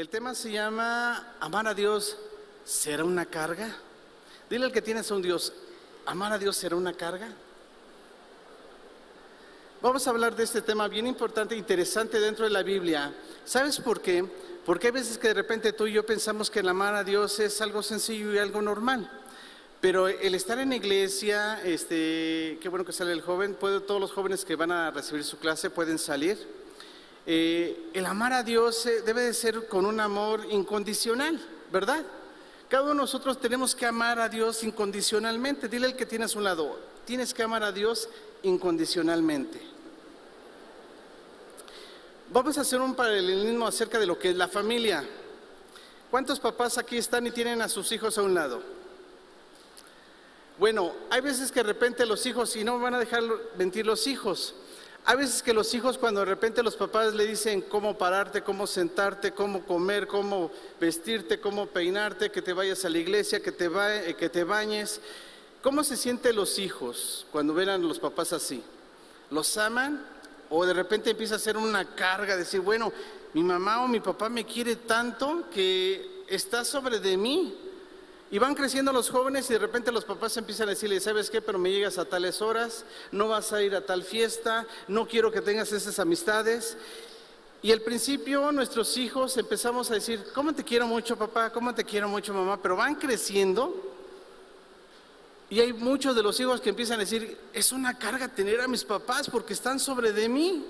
El tema se llama amar a Dios, ¿será una carga? Dile al que tienes a un Dios, ¿amar a Dios será una carga? Vamos a hablar de este tema bien importante e interesante dentro de la Biblia. ¿Sabes por qué? Porque hay veces que de repente tú y yo pensamos que el amar a Dios es algo sencillo y algo normal. Pero el estar en la iglesia, qué bueno que sale el joven, todos los jóvenes que van a recibir su clase pueden salir. El amar a Dios debe de ser con un amor incondicional, ¿verdad? Cada uno de nosotros tenemos que amar a Dios incondicionalmente. Dile al que tienes a un lado, tienes que amar a Dios incondicionalmente. Vamos a hacer un paralelismo acerca de lo que es la familia. ¿Cuántos papás aquí están y tienen a sus hijos a un lado? Bueno, hay veces que de repente los hijos, y no van a dejar mentir los hijos, hay veces que los hijos cuando de repente los papás le dicen cómo pararte, cómo sentarte, cómo comer, cómo vestirte, cómo peinarte, que te vayas a la iglesia, que te bañes. ¿Cómo se sienten los hijos cuando ven a los papás así? ¿Los aman? O de repente empieza a ser una carga, decir, bueno, mi mamá o mi papá me quiere tanto que está sobre de mí. Y van creciendo los jóvenes y de repente los papás empiezan a decirle, ¿sabes qué? Pero me llegas a tales horas, no vas a ir a tal fiesta, no quiero que tengas esas amistades. Y al principio nuestros hijos empezamos a decir, ¿cómo te quiero mucho papá? ¿Cómo te quiero mucho mamá? Pero van creciendo y hay muchos de los hijos que empiezan a decir, es una carga tener a mis papás porque están sobre de mí.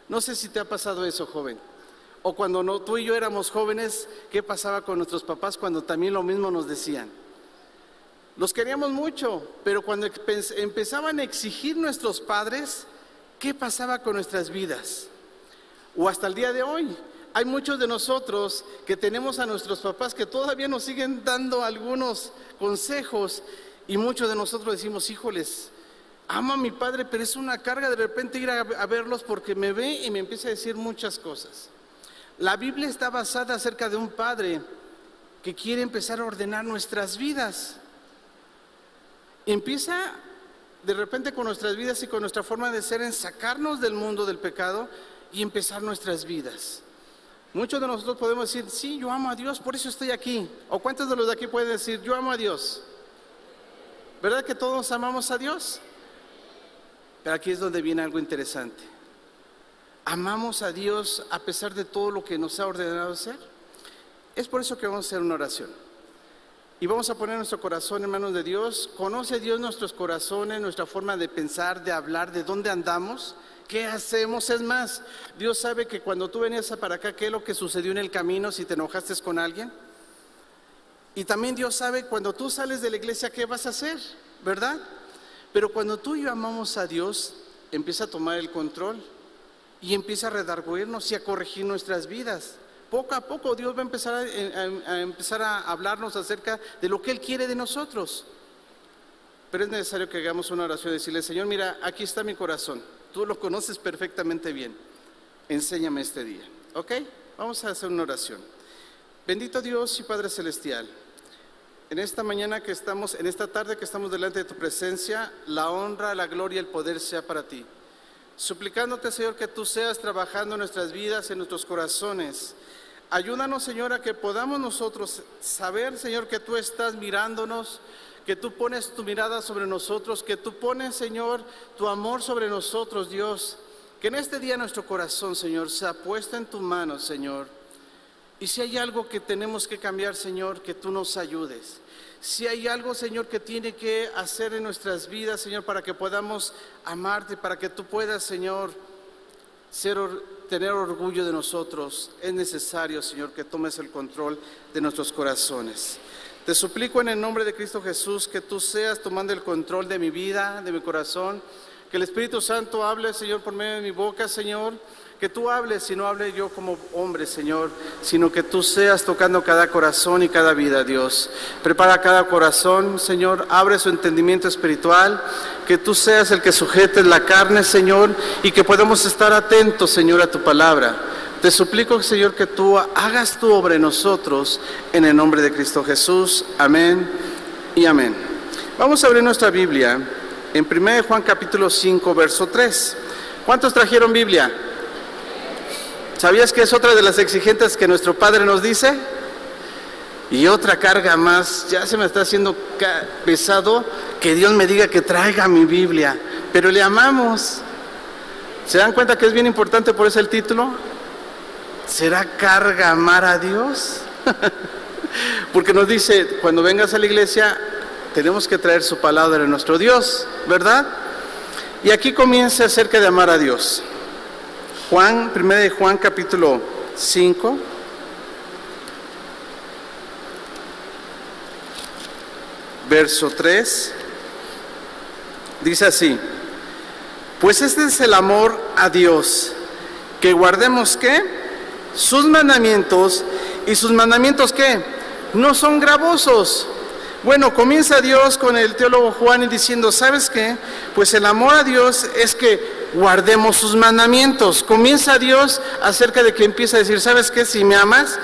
No sé si te ha pasado eso, joven. O cuando tú y yo éramos jóvenes, ¿qué pasaba con nuestros papás cuando también lo mismo nos decían? Los queríamos mucho, pero cuando empezaban a exigir nuestros padres, ¿qué pasaba con nuestras vidas? O hasta el día de hoy, hay muchos de nosotros que tenemos a nuestros papás que todavía nos siguen dando algunos consejos y muchos de nosotros decimos, híjoles, amo a mi padre, pero es una carga de repente ir a verlos porque me ve y me empieza a decir muchas cosas. La Biblia está basada acerca de un padre que quiere empezar a ordenar nuestras vidas. Empieza de repente con nuestras vidas y con nuestra forma de ser en sacarnos del mundo del pecado y empezar nuestras vidas. Muchos de nosotros podemos decir, sí, yo amo a Dios, por eso estoy aquí. ¿O cuántos de los de aquí pueden decir, yo amo a Dios? ¿Verdad que todos amamos a Dios? Pero aquí es donde viene algo interesante. ¿Amamos a Dios a pesar de todo lo que nos ha ordenado hacer? Es por eso que vamos a hacer una oración. Y vamos a poner nuestro corazón en manos de Dios. ¿Conoce Dios nuestros corazones, nuestra forma de pensar, de hablar, de dónde andamos? ¿Qué hacemos? Es más, Dios sabe que cuando tú venías para acá, ¿qué es lo que sucedió en el camino si te enojaste con alguien? Y también Dios sabe cuando tú sales de la iglesia, ¿qué vas a hacer? ¿Verdad? Pero cuando tú y yo amamos a Dios, empieza a tomar el control. Y empieza a redarguirnos y a corregir nuestras vidas. Poco a poco Dios va a empezar a hablarnos acerca de lo que Él quiere de nosotros. Pero es necesario que hagamos una oración y decirle, Señor, mira, aquí está mi corazón. Tú lo conoces perfectamente bien. Enséñame este día. ¿Ok? Vamos a hacer una oración. Bendito Dios y Padre Celestial. En esta mañana que estamos, en esta tarde que estamos delante de tu presencia, la honra, la gloria y el poder sea para ti. Suplicándote, Señor, que tú seas trabajando en nuestras vidas, en nuestros corazones. Ayúdanos, Señor, a que podamos nosotros saber, Señor, que tú estás mirándonos, que tú pones tu mirada sobre nosotros, que tú pones, Señor, tu amor sobre nosotros, Dios. Que en este día nuestro corazón, Señor, sea puesto en tu mano, Señor. Y si hay algo que tenemos que cambiar, Señor, que tú nos ayudes. Si hay algo, Señor, que tiene que hacer en nuestras vidas, Señor, para que podamos amarte, para que tú puedas, Señor, tener orgullo de nosotros, es necesario, Señor, que tomes el control de nuestros corazones. Te suplico en el nombre de Cristo Jesús que tú seas tomando el control de mi vida, de mi corazón, que el Espíritu Santo hable, Señor, por medio de mi boca, Señor. Que tú hables y no hable yo como hombre, Señor, sino que tú seas tocando cada corazón y cada vida, Dios. Prepara cada corazón, Señor, abre su entendimiento espiritual, que tú seas el que sujetes la carne, Señor, y que podamos estar atentos, Señor, a tu palabra. Te suplico, Señor, que tú hagas tu obra en nosotros, en el nombre de Cristo Jesús. Amén y amén. Vamos a abrir nuestra Biblia en 1 Juan capítulo 5, verso 3. ¿Cuántos trajeron Biblia? ¿Sabías que es otra de las exigencias que nuestro Padre nos dice? Y otra carga más, ya se me está haciendo pesado que Dios me diga que traiga mi Biblia, pero le amamos. ¿Se dan cuenta que es bien importante por eso el título? ¿Será carga amar a Dios? Porque nos dice, cuando vengas a la iglesia, tenemos que traer su palabra de nuestro Dios, ¿verdad? Y aquí comienza acerca de amar a Dios. 1 de Juan capítulo 5. Verso 3. Dice así: pues este es el amor a Dios, que guardemos ¿qué? Sus mandamientos. ¿Y sus mandamientos qué? No son gravosos. Bueno, comienza Dios con el teólogo Juan y diciendo, ¿sabes qué? Pues el amor a Dios es que guardemos sus mandamientos. Comienza Dios acerca de que empieza a decir, ¿sabes qué? Si me amas,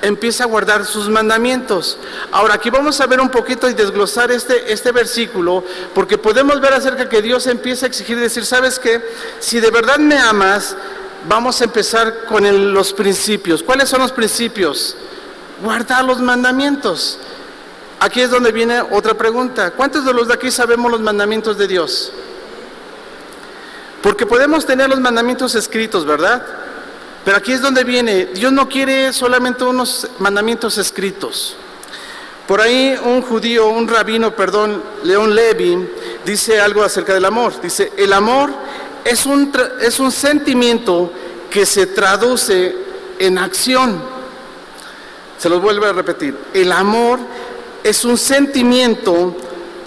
empieza a guardar sus mandamientos. Ahora, aquí vamos a ver un poquito y desglosar este versículo, porque podemos ver acerca que Dios empieza a exigir y decir, ¿sabes qué? Si de verdad me amas, vamos a empezar con los principios. ¿Cuáles son los principios? Guardar los mandamientos. Aquí es donde viene otra pregunta. ¿Cuántos de los de aquí sabemos los mandamientos de Dios? Porque podemos tener los mandamientos escritos, ¿verdad? Pero aquí es donde viene. Dios no quiere solamente unos mandamientos escritos. Por ahí un rabino, León Levi, dice algo acerca del amor. Dice, el amor es un sentimiento que se traduce en acción. Se los vuelvo a repetir. El amor es un sentimiento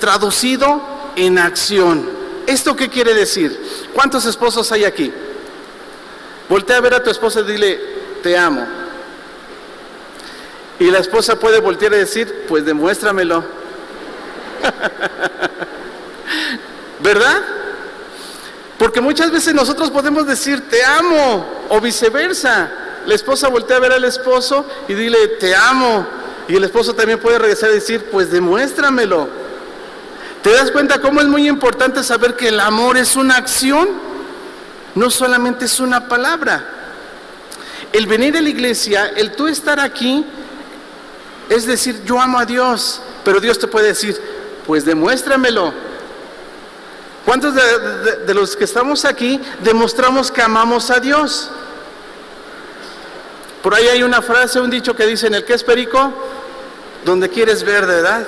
traducido en acción. ¿Esto qué quiere decir? ¿Cuántos esposos hay aquí? Voltea a ver a tu esposa y dile, te amo. Y la esposa puede voltear y decir, pues demuéstramelo. ¿Verdad? Porque muchas veces nosotros podemos decir, te amo, o viceversa. La esposa voltea a ver al esposo y dile, te amo. Y el esposo también puede regresar y decir, pues demuéstramelo. ¿Te das cuenta cómo es muy importante saber que el amor es una acción? No solamente es una palabra. El venir a la iglesia, el tú estar aquí, es decir, yo amo a Dios. Pero Dios te puede decir, pues demuéstramelo. ¿Cuántos de los que estamos aquí demostramos que amamos a Dios? Por ahí hay una frase, un dicho que dice, en el que es perico, donde quieres ver, ¿verdad?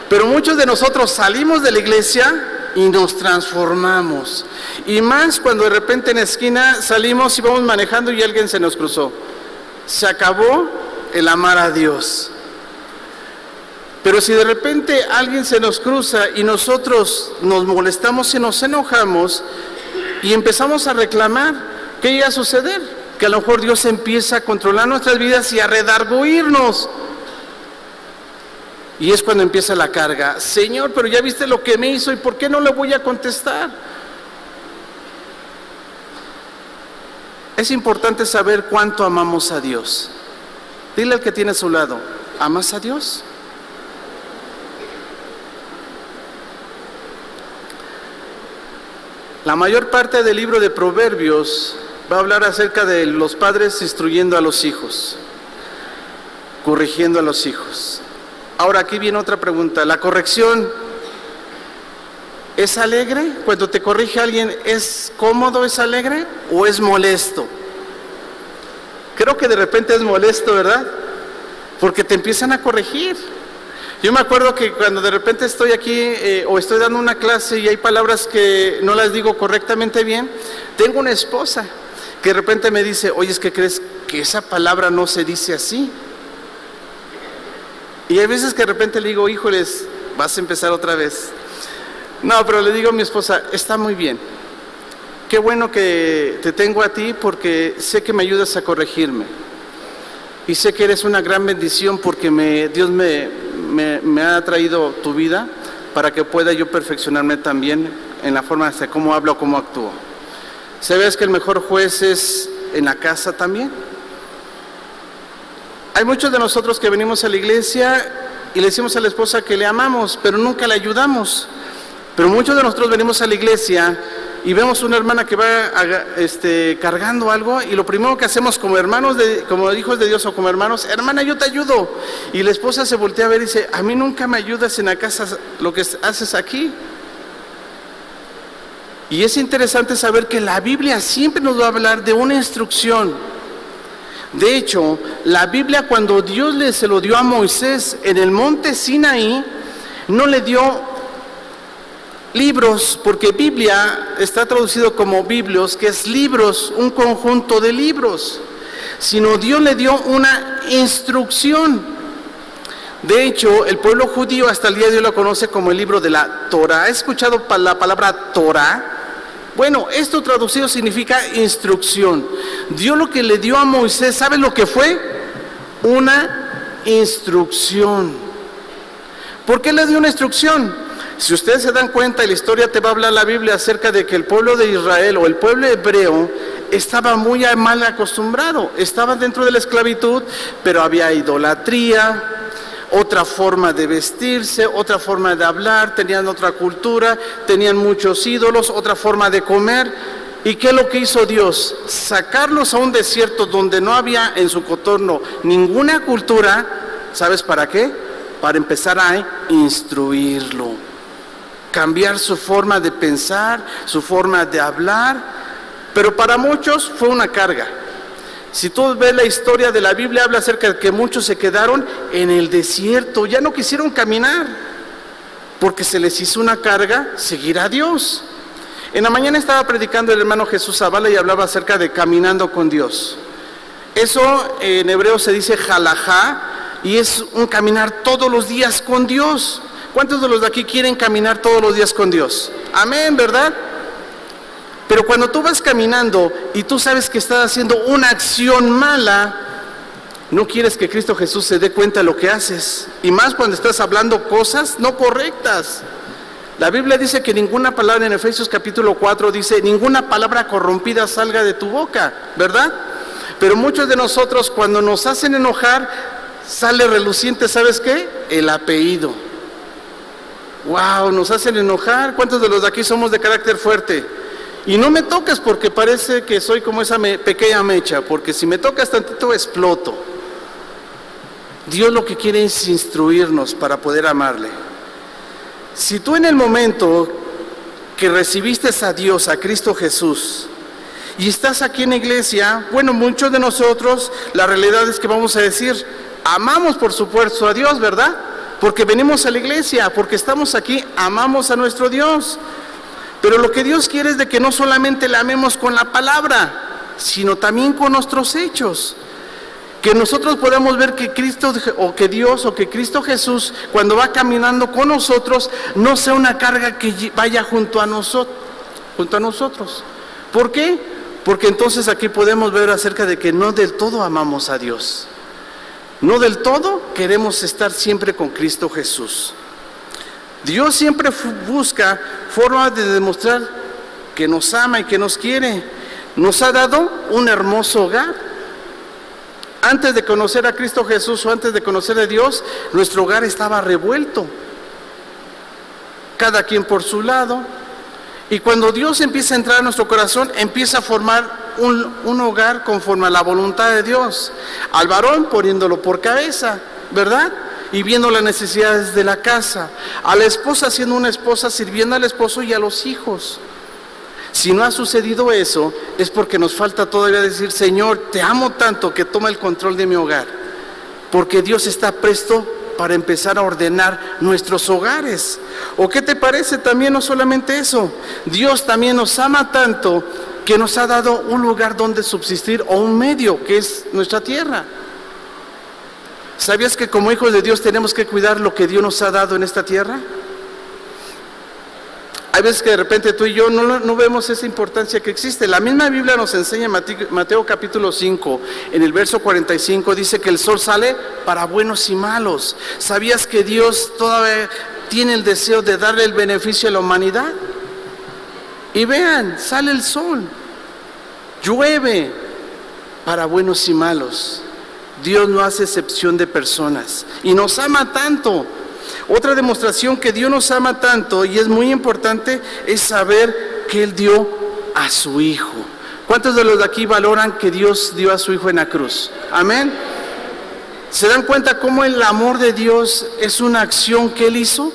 Pero muchos de nosotros salimos de la iglesia y nos transformamos. Y más cuando de repente en la esquina salimos y vamos manejando y alguien se nos cruzó. Se acabó el amar a Dios. Pero si de repente alguien se nos cruza y nosotros nos molestamos y nos enojamos y empezamos a reclamar, ¿qué iba a suceder? Que a lo mejor Dios empieza a controlar nuestras vidas y a redarguirnos. Y es cuando empieza la carga. Señor, pero ya viste lo que me hizo, ¿y por qué no le voy a contestar? Es importante saber cuánto amamos a Dios. Dile al que tiene a su lado, ¿amas a Dios? La mayor parte del libro de Proverbios va a hablar acerca de los padres instruyendo a los hijos, corrigiendo a los hijos. Ahora aquí viene otra pregunta. ¿La corrección es alegre? Cuando te corrige alguien, ¿es cómodo, es alegre o es molesto? Creo que de repente es molesto, ¿verdad? Porque te empiezan a corregir. Yo me acuerdo que cuando de repente estoy aquí o estoy dando una clase y hay palabras que no las digo correctamente bien, tengo una esposa que de repente me dice, oye, ¿es que crees que esa palabra no se dice así? Y hay veces que de repente le digo, híjoles, vas a empezar otra vez. No, pero le digo a mi esposa, está muy bien. Qué bueno que te tengo a ti porque sé que me ayudas a corregirme. Y sé que eres una gran bendición porque Dios me ha traído tu vida para que pueda yo perfeccionarme también en la forma de cómo hablo o cómo actúo. ¿Sabes que el mejor juez es en la casa también? Hay muchos de nosotros que venimos a la iglesia y le decimos a la esposa que le amamos, pero nunca le ayudamos. Pero muchos de nosotros venimos a la iglesia y vemos una hermana que va cargando algo, y lo primero que hacemos como hermanos, como hijos de Dios o como hermanos, hermana, yo te ayudo. Y la esposa se voltea a ver y dice, a mí nunca me ayudas en la casa lo que haces aquí. Y es interesante saber que la Biblia siempre nos va a hablar de una instrucción. De hecho, la Biblia, cuando Dios se lo dio a Moisés en el monte Sinaí, no le dio libros, porque Biblia está traducido como biblios, que es libros, un conjunto de libros, sino Dios le dio una instrucción. De hecho, el pueblo judío hasta el día de hoy lo conoce como el libro de la Torá. ¿Has escuchado la palabra Torá? Bueno, esto traducido significa instrucción. Dios lo que le dio a Moisés, ¿sabe lo que fue? Una instrucción. ¿Por qué le dio una instrucción? Si ustedes se dan cuenta, la historia te va a hablar la Biblia acerca de que el pueblo de Israel o el pueblo hebreo estaba muy mal acostumbrado. Estaba dentro de la esclavitud, pero había idolatría, otra forma de vestirse, otra forma de hablar, tenían otra cultura, tenían muchos ídolos, otra forma de comer. ¿Y qué es lo que hizo Dios? Sacarlos a un desierto donde no había en su contorno ninguna cultura. ¿Sabes para qué? Para empezar a instruirlo, cambiar su forma de pensar, su forma de hablar. Pero para muchos fue una carga. Si tú ves la historia de la Biblia, habla acerca de que muchos se quedaron en el desierto, ya no quisieron caminar, porque se les hizo una carga seguir a Dios. En la mañana estaba predicando el hermano Jesús Zavala y hablaba acerca de caminando con Dios. Eso en hebreo se dice halajá, y es un caminar todos los días con Dios. ¿Cuántos de los de aquí quieren caminar todos los días con Dios? Amén, ¿verdad? Pero cuando tú vas caminando y tú sabes que estás haciendo una acción mala, no quieres que Cristo Jesús se dé cuenta de lo que haces. Y más cuando estás hablando cosas no correctas. La Biblia dice que ninguna palabra, en Efesios capítulo 4 dice, ninguna palabra corrompida salga de tu boca, ¿verdad? Pero muchos de nosotros, cuando nos hacen enojar, sale reluciente, ¿sabes qué? El apellido. Wow, nos hacen enojar. ¿Cuántos de los de aquí somos de carácter fuerte? Y no me toques porque parece que soy como esa pequeña mecha, porque si me tocas tantito exploto. Dios lo que quiere es instruirnos para poder amarle. Si tú en el momento que recibiste a Dios, a Cristo Jesús, y estás aquí en la iglesia, bueno, muchos de nosotros, la realidad es que vamos a decir, amamos por supuesto a Dios, ¿verdad? Porque venimos a la iglesia, porque estamos aquí, amamos a nuestro Dios. Pero lo que Dios quiere es de que no solamente le amemos con la palabra, sino también con nuestros hechos. Que nosotros podamos ver que Cristo, o que Dios, o que Cristo Jesús, cuando va caminando con nosotros, no sea una carga que vaya junto a nosotros. ¿Por qué? Porque entonces aquí podemos ver acerca de que no del todo amamos a Dios. No del todo queremos estar siempre con Cristo Jesús. Dios siempre busca formas de demostrar que nos ama y que nos quiere. Nos ha dado un hermoso hogar. Antes de conocer a Cristo Jesús o antes de conocer a Dios, nuestro hogar estaba revuelto. Cada quien por su lado. Y cuando Dios empieza a entrar a nuestro corazón, empieza a formar un hogar conforme a la voluntad de Dios. Al varón poniéndolo por cabeza, ¿verdad? Y viendo las necesidades de la casa. A la esposa siendo una esposa, sirviendo al esposo y a los hijos. Si no ha sucedido eso, es porque nos falta todavía decir, Señor, te amo tanto que toma el control de mi hogar. Porque Dios está presto para empezar a ordenar nuestros hogares. ¿O qué te parece? También no solamente eso, Dios también nos ama tanto que nos ha dado un lugar donde subsistir, o un medio, que es nuestra tierra. ¿Sabías que como hijos de Dios tenemos que cuidar lo que Dios nos ha dado en esta tierra? Hay veces que de repente tú y yo no vemos esa importancia que existe. La misma Biblia nos enseña, Mateo capítulo 5, en el verso 45, dice que el sol sale para buenos y malos. ¿Sabías que Dios todavía tiene el deseo de darle el beneficio a la humanidad? Y vean, sale el sol, llueve para buenos y malos. Dios no hace excepción de personas y nos ama tanto. Otra demostración que Dios nos ama tanto, y es muy importante, es saber que Él dio a su Hijo. ¿Cuántos de los de aquí valoran que Dios dio a su Hijo en la cruz? Amén. ¿Se dan cuenta cómo el amor de Dios es una acción que Él hizo?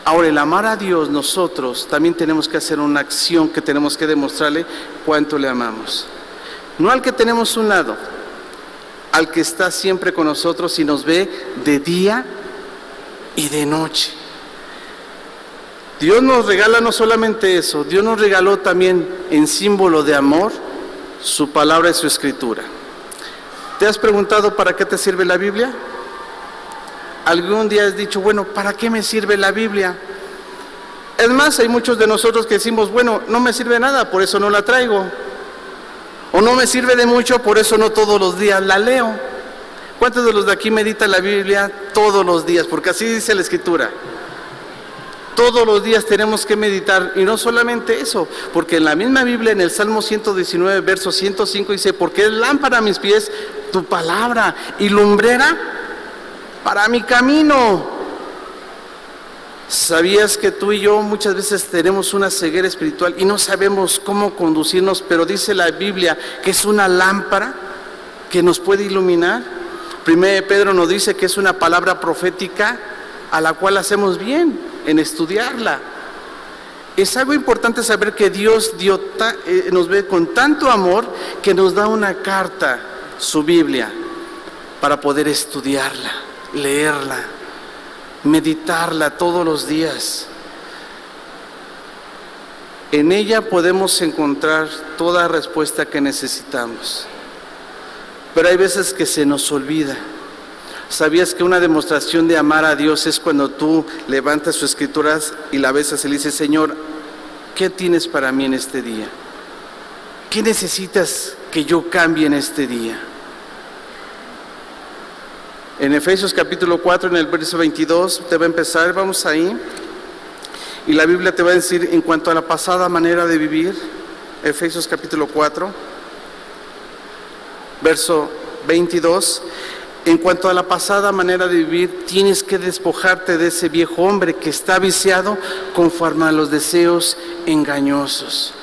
Ahora, el amar a Dios, nosotros también tenemos que hacer una acción que tenemos que demostrarle cuánto le amamos. No al que tenemos a un lado, al que está siempre con nosotros y nos ve de día y de noche. Dios nos regala no solamente eso, Dios nos regaló también en símbolo de amor su palabra y su escritura. ¿Te has preguntado para qué te sirve la Biblia? ¿Algún día has dicho, bueno, ¿para qué me sirve la Biblia? Es más, hay muchos de nosotros que decimos, bueno, no me sirve nada, por eso no la traigo. O no me sirve de mucho, por eso no todos los días la leo. ¿Cuántos de los de aquí meditan la Biblia todos los días? Porque así dice la Escritura. Todos los días tenemos que meditar, y no solamente eso, porque en la misma Biblia, en el Salmo 119, verso 105, dice, porque es lámpara a mis pies tu palabra y lumbrera para mi camino. ¿Sabías que tú y yo muchas veces tenemos una ceguera espiritual y no sabemos cómo conducirnos? Pero dice la Biblia que es una lámpara que nos puede iluminar. Primero Pedro nos dice que es una palabra profética a la cual hacemos bien en estudiarla. Es algo importante saber que Dios nos ve con tanto amor que nos da una carta, su Biblia, para poder estudiarla, leerla, meditarla todos los días. En ella podemos encontrar toda respuesta que necesitamos. Pero hay veces que se nos olvida. ¿Sabías que una demostración de amar a Dios es cuando tú levantas sus escrituras y la besas y le dices, Señor, ¿qué tienes para mí en este día? ¿Qué necesitas que yo cambie en este día? En Efesios capítulo 4, en el verso 22, te va a empezar, vamos ahí, y la Biblia te va a decir en cuanto a la pasada manera de vivir, Efesios capítulo 4, verso 22, en cuanto a la pasada manera de vivir, tienes que despojarte de ese viejo hombre que está viciado conforme a los deseos engañosos.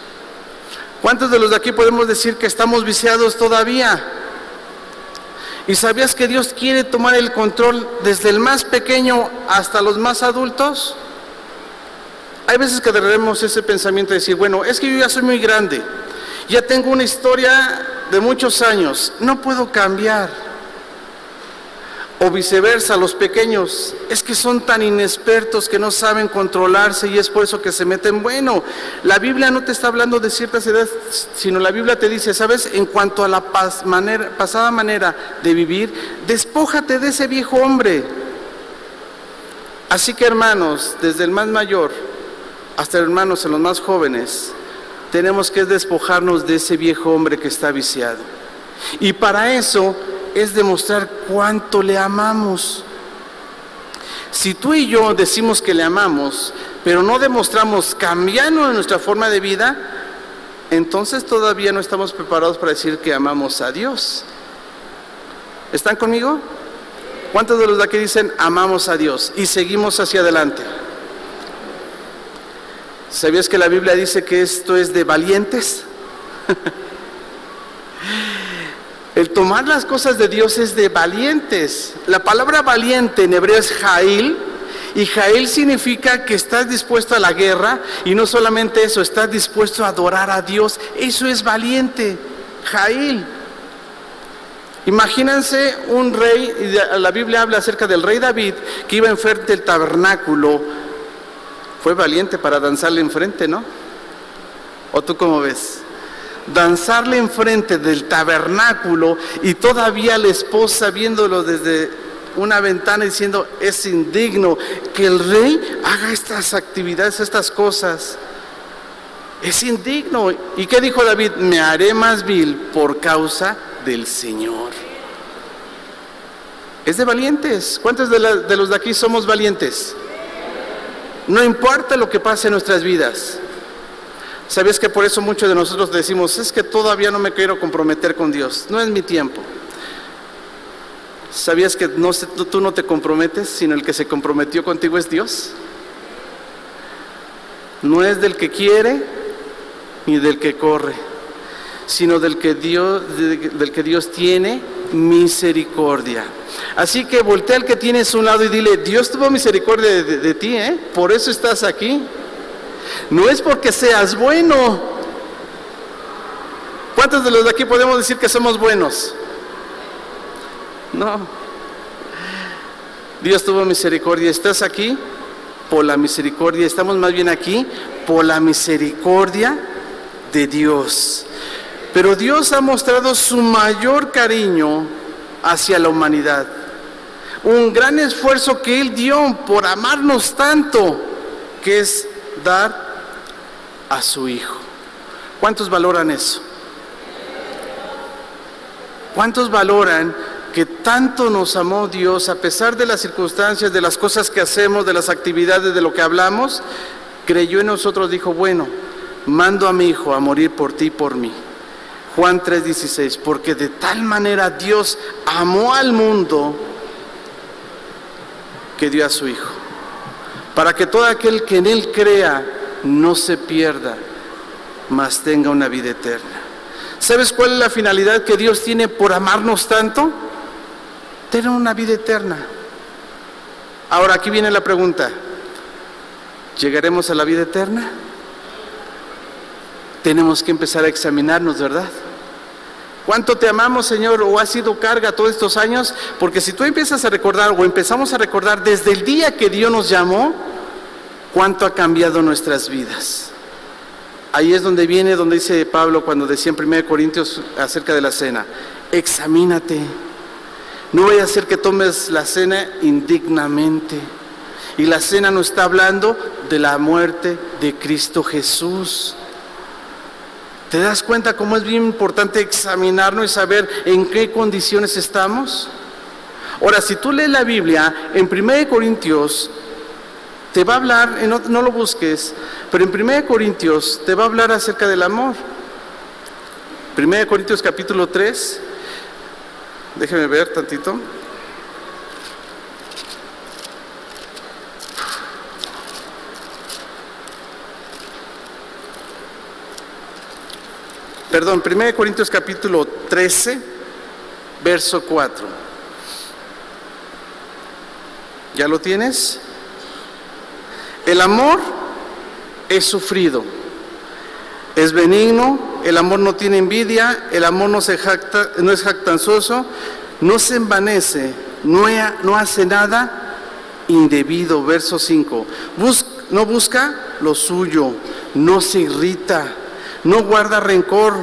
¿Cuántos de los de aquí podemos decir que estamos viciados todavía? ¿Y sabías que Dios quiere tomar el control desde el más pequeño hasta los más adultos? Hay veces que tenemos ese pensamiento de decir, bueno, es que yo ya soy muy grande, ya tengo una historia de muchos años, no puedo cambiar. O viceversa, los pequeños, es que son tan inexpertos que no saben controlarse y es por eso que se meten. Bueno, la Biblia no te está hablando de ciertas edades, sino la Biblia te dice, ¿sabes? En cuanto a la pasada manera de vivir, despójate de ese viejo hombre. Así que hermanos, desde el más mayor hasta hermanos en los más jóvenes, tenemos que despojarnos de ese viejo hombre que está viciado. Y para eso es demostrar cuánto le amamos. Si tú y yo decimos que le amamos, pero no demostramos cambiando nuestra forma de vida, entonces todavía no estamos preparados para decir que amamos a Dios. ¿Están conmigo? ¿Cuántos de los de aquí dicen amamos a Dios y seguimos hacia adelante? ¿Sabías que la Biblia dice que esto es de valientes? El tomar las cosas de Dios es de valientes. La palabra valiente en hebreo es Jail, y Jail significa que estás dispuesto a la guerra, y no solamente eso, estás dispuesto a adorar a Dios. Eso es valiente, Jail. Imagínense un rey, y la Biblia habla acerca del rey David, que iba enfrente del tabernáculo. Fue valiente para danzarle enfrente, ¿no? ¿O tú cómo ves? Danzarle enfrente del tabernáculo y todavía la esposa viéndolo desde una ventana diciendo, es indigno que el rey haga estas actividades, estas cosas. Es indigno. ¿Y qué dijo David? Me haré más vil por causa del Señor. Es de valientes. ¿Cuántos de los de aquí somos valientes? No importa lo que pase en nuestras vidas. ¿Sabías que por eso muchos de nosotros decimos, es que todavía no me quiero comprometer con Dios, no es mi tiempo? ¿Sabías que tú no te comprometes, sino el que se comprometió contigo es Dios? No es del que quiere ni del que corre, sino del que Dios tiene misericordia. Así que voltea al que tienes a un lado y dile: Dios tuvo misericordia de ti, por eso estás aquí. No es porque seas bueno. ¿Cuántos de los de aquí podemos decir que somos buenos? No. Dios tuvo misericordia. Estás aquí por la misericordia. Estamos más bien aquí por la misericordia de Dios. Pero Dios ha mostrado su mayor cariño hacia la humanidad. Un gran esfuerzo que Él dio por amarnos tanto, que es dar a su Hijo. ¿Cuántos valoran eso? ¿Cuántos valoran que tanto nos amó Dios, a pesar de las circunstancias, de las cosas que hacemos, de las actividades, de lo que hablamos? Creyó en nosotros, dijo: bueno, mando a mi Hijo a morir por ti y por mí. Juan 3:16, porque de tal manera Dios amó al mundo que dio a su Hijo, para que todo aquel que en Él crea no se pierda, mas tenga una vida eterna. ¿Sabes cuál es la finalidad que Dios tiene por amarnos tanto? Tener una vida eterna. Ahora aquí viene la pregunta: ¿llegaremos a la vida eterna? Tenemos que empezar a examinarnos, ¿verdad? ¿Cuánto te amamos, Señor? ¿O ha sido carga todos estos años? Porque si tú empiezas a recordar, o empezamos a recordar desde el día que Dios nos llamó, ¿cuánto ha cambiado nuestras vidas? Ahí es donde dice Pablo cuando decía en 1 Corintios acerca de la cena: examínate, no vaya a ser que tomes la cena indignamente. Y la cena nos está hablando de la muerte de Cristo Jesús. ¿Te das cuenta cómo es bien importante examinarnos y saber en qué condiciones estamos? Ahora, si tú lees la Biblia, en 1 Corintios te va a hablar, no lo busques, pero en 1 Corintios te va a hablar acerca del amor. 1 Corintios capítulo 3, déjeme ver tantito. Perdón, 1 Corintios capítulo 13, verso 4. ¿Ya lo tienes? El amor es sufrido, es benigno, el amor no tiene envidia, el amor no es jactancioso, no se envanece, no hace nada indebido. Verso 5. No busca lo suyo, no se irrita, no guarda rencor,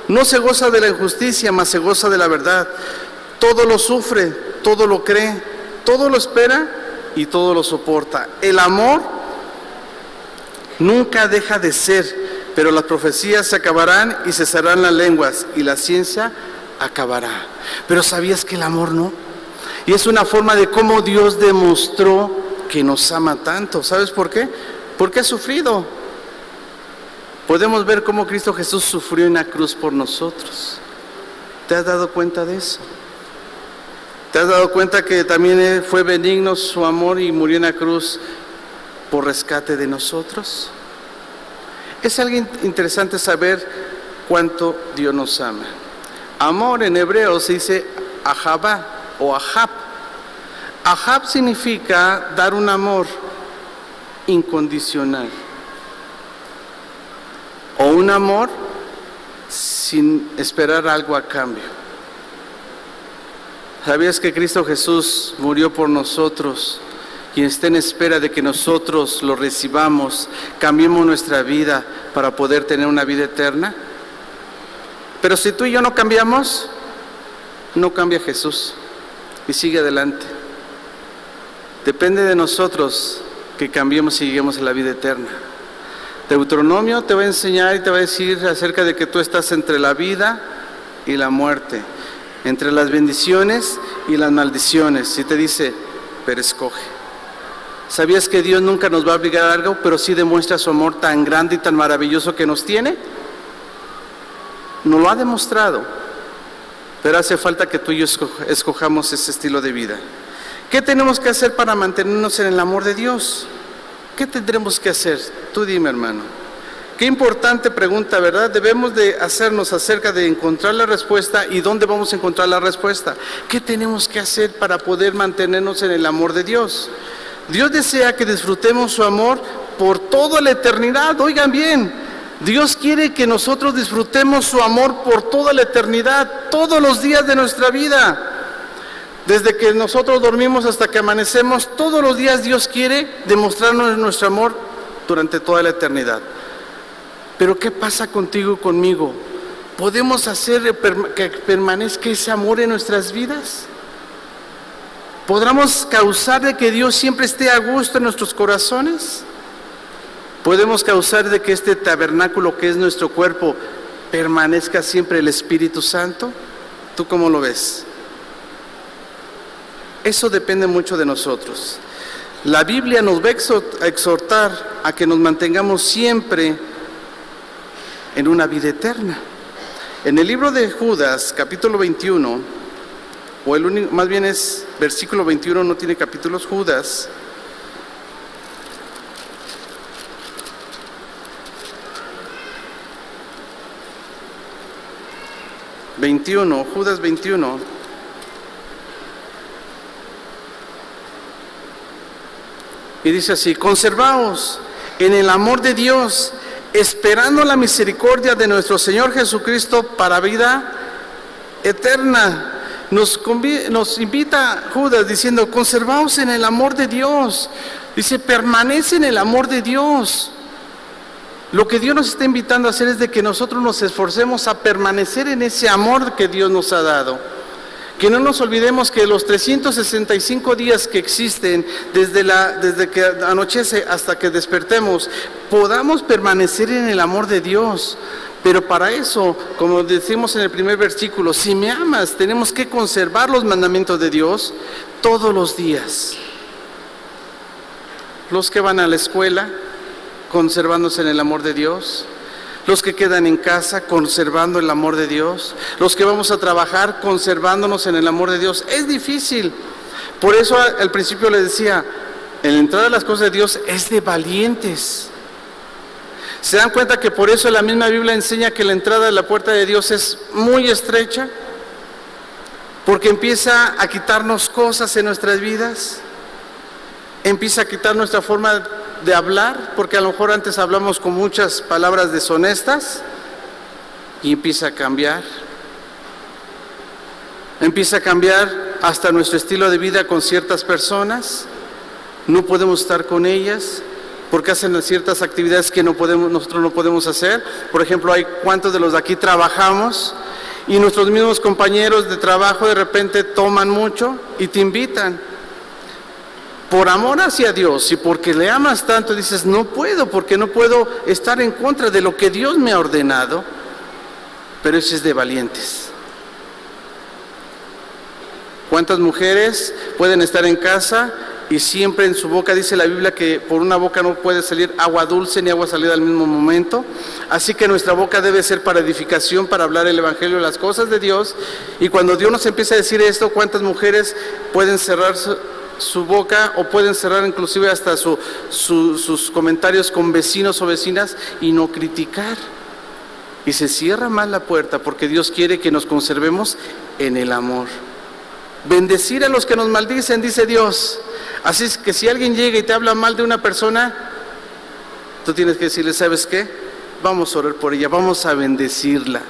no se goza de la injusticia, mas se goza de la verdad. Todo lo sufre, todo lo cree, todo lo espera y todo lo soporta. El amor nunca deja de ser, pero las profecías se acabarán y cesarán las lenguas y la ciencia acabará. Pero ¿sabías que el amor no? Y es una forma de cómo Dios demostró que nos ama tanto. ¿Sabes por qué? Porque ha sufrido. Podemos ver cómo Cristo Jesús sufrió en la cruz por nosotros. ¿Te has dado cuenta de eso? ¿Te has dado cuenta que también fue benigno su amor y murió en la cruz por rescate de nosotros? Es algo interesante saber cuánto Dios nos ama. Amor en hebreo se dice ahabá o ahab. Ahab significa dar un amor incondicional, o un amor sin esperar algo a cambio. ¿Sabías que Cristo Jesús murió por nosotros y está en espera de que nosotros lo recibamos, cambiemos nuestra vida para poder tener una vida eterna? Pero si tú y yo no cambiamos, no cambia Jesús y sigue adelante. Depende de nosotros que cambiemos y lleguemos a la vida eterna. Deuteronomio te va a enseñar y te va a decir acerca de que tú estás entre la vida y la muerte, entre las bendiciones y las maldiciones. Y te dice: pero escoge. ¿Sabías que Dios nunca nos va a obligar a algo, pero sí demuestra su amor tan grande y tan maravilloso que nos tiene? Nos lo ha demostrado, pero hace falta que tú y yo escojamos ese estilo de vida. ¿Qué tenemos que hacer para mantenernos en el amor de Dios? ¿Qué tendremos que hacer? Tú dime, hermano. Qué importante pregunta, ¿verdad? Debemos de hacernos acerca de encontrar la respuesta y dónde vamos a encontrar la respuesta. ¿Qué tenemos que hacer para poder mantenernos en el amor de Dios? Dios desea que disfrutemos su amor por toda la eternidad. Oigan bien, Dios quiere que nosotros disfrutemos su amor por toda la eternidad, todos los días de nuestra vida. Desde que nosotros dormimos hasta que amanecemos, todos los días Dios quiere demostrarnos nuestro amor durante toda la eternidad. Pero ¿qué pasa contigo y conmigo? ¿Podemos hacer que permanezca ese amor en nuestras vidas? ¿Podremos causar de que Dios siempre esté a gusto en nuestros corazones? ¿Podemos causar de que este tabernáculo que es nuestro cuerpo permanezca siempre el Espíritu Santo? ¿Tú cómo lo ves? Eso depende mucho de nosotros. La Biblia nos va a exhortar a que nos mantengamos siempre en una vida eterna. En el libro de Judas, capítulo 21, o el único, más bien es versículo 21, no tiene capítulos, Judas 21, Judas 21. Y dice así: conservaos en el amor de Dios, esperando la misericordia de nuestro Señor Jesucristo para vida eterna. Nos invita Judas diciendo: conservaos en el amor de Dios. Dice: permanece en el amor de Dios. Lo que Dios nos está invitando a hacer es de que nosotros nos esforcemos a permanecer en ese amor que Dios nos ha dado. Que no nos olvidemos que los 365 días que existen, desde que anochece hasta que despertemos, podamos permanecer en el amor de Dios. Pero para eso, como decimos en el primer versículo, si me amas, tenemos que conservar los mandamientos de Dios todos los días. Los que van a la escuela, conservándose en el amor de Dios. Los que quedan en casa, conservando el amor de Dios. Los que vamos a trabajar, conservándonos en el amor de Dios. Es difícil. Por eso al principio les decía, en la entrada a las cosas de Dios es de valientes. ¿Se dan cuenta que por eso la misma Biblia enseña que la entrada a la puerta de Dios es muy estrecha? Porque empieza a quitarnos cosas en nuestras vidas. Empieza a quitar nuestra forma de hablar, porque a lo mejor antes hablamos con muchas palabras deshonestas, y empieza a cambiar. Empieza a cambiar hasta nuestro estilo de vida con ciertas personas. No podemos estar con ellas porque hacen ciertas actividades que nosotros no podemos hacer. Por ejemplo, hay cuántos de los de aquí trabajamos y nuestros mismos compañeros de trabajo de repente toman mucho y te invitan. Por amor hacia Dios y porque le amas tanto, dices: no puedo, porque no puedo estar en contra de lo que Dios me ha ordenado. Pero eso es de valientes. ¿Cuántas mujeres pueden estar en casa y siempre en su boca, dice la Biblia, que por una boca no puede salir agua dulce ni agua salida al mismo momento? Así que nuestra boca debe ser para edificación, para hablar el Evangelio, las cosas de Dios. Y cuando Dios nos empieza a decir esto, ¿cuántas mujeres pueden cerrar su boca o pueden cerrar inclusive hasta sus comentarios con vecinos o vecinas y no criticar? Y se cierra más la puerta porque Dios quiere que nos conservemos en el amor. Bendecir a los que nos maldicen, dice Dios. Así es que si alguien llega y te habla mal de una persona, tú tienes que decirle: ¿sabes qué? Vamos a orar por ella, vamos a bendecirla.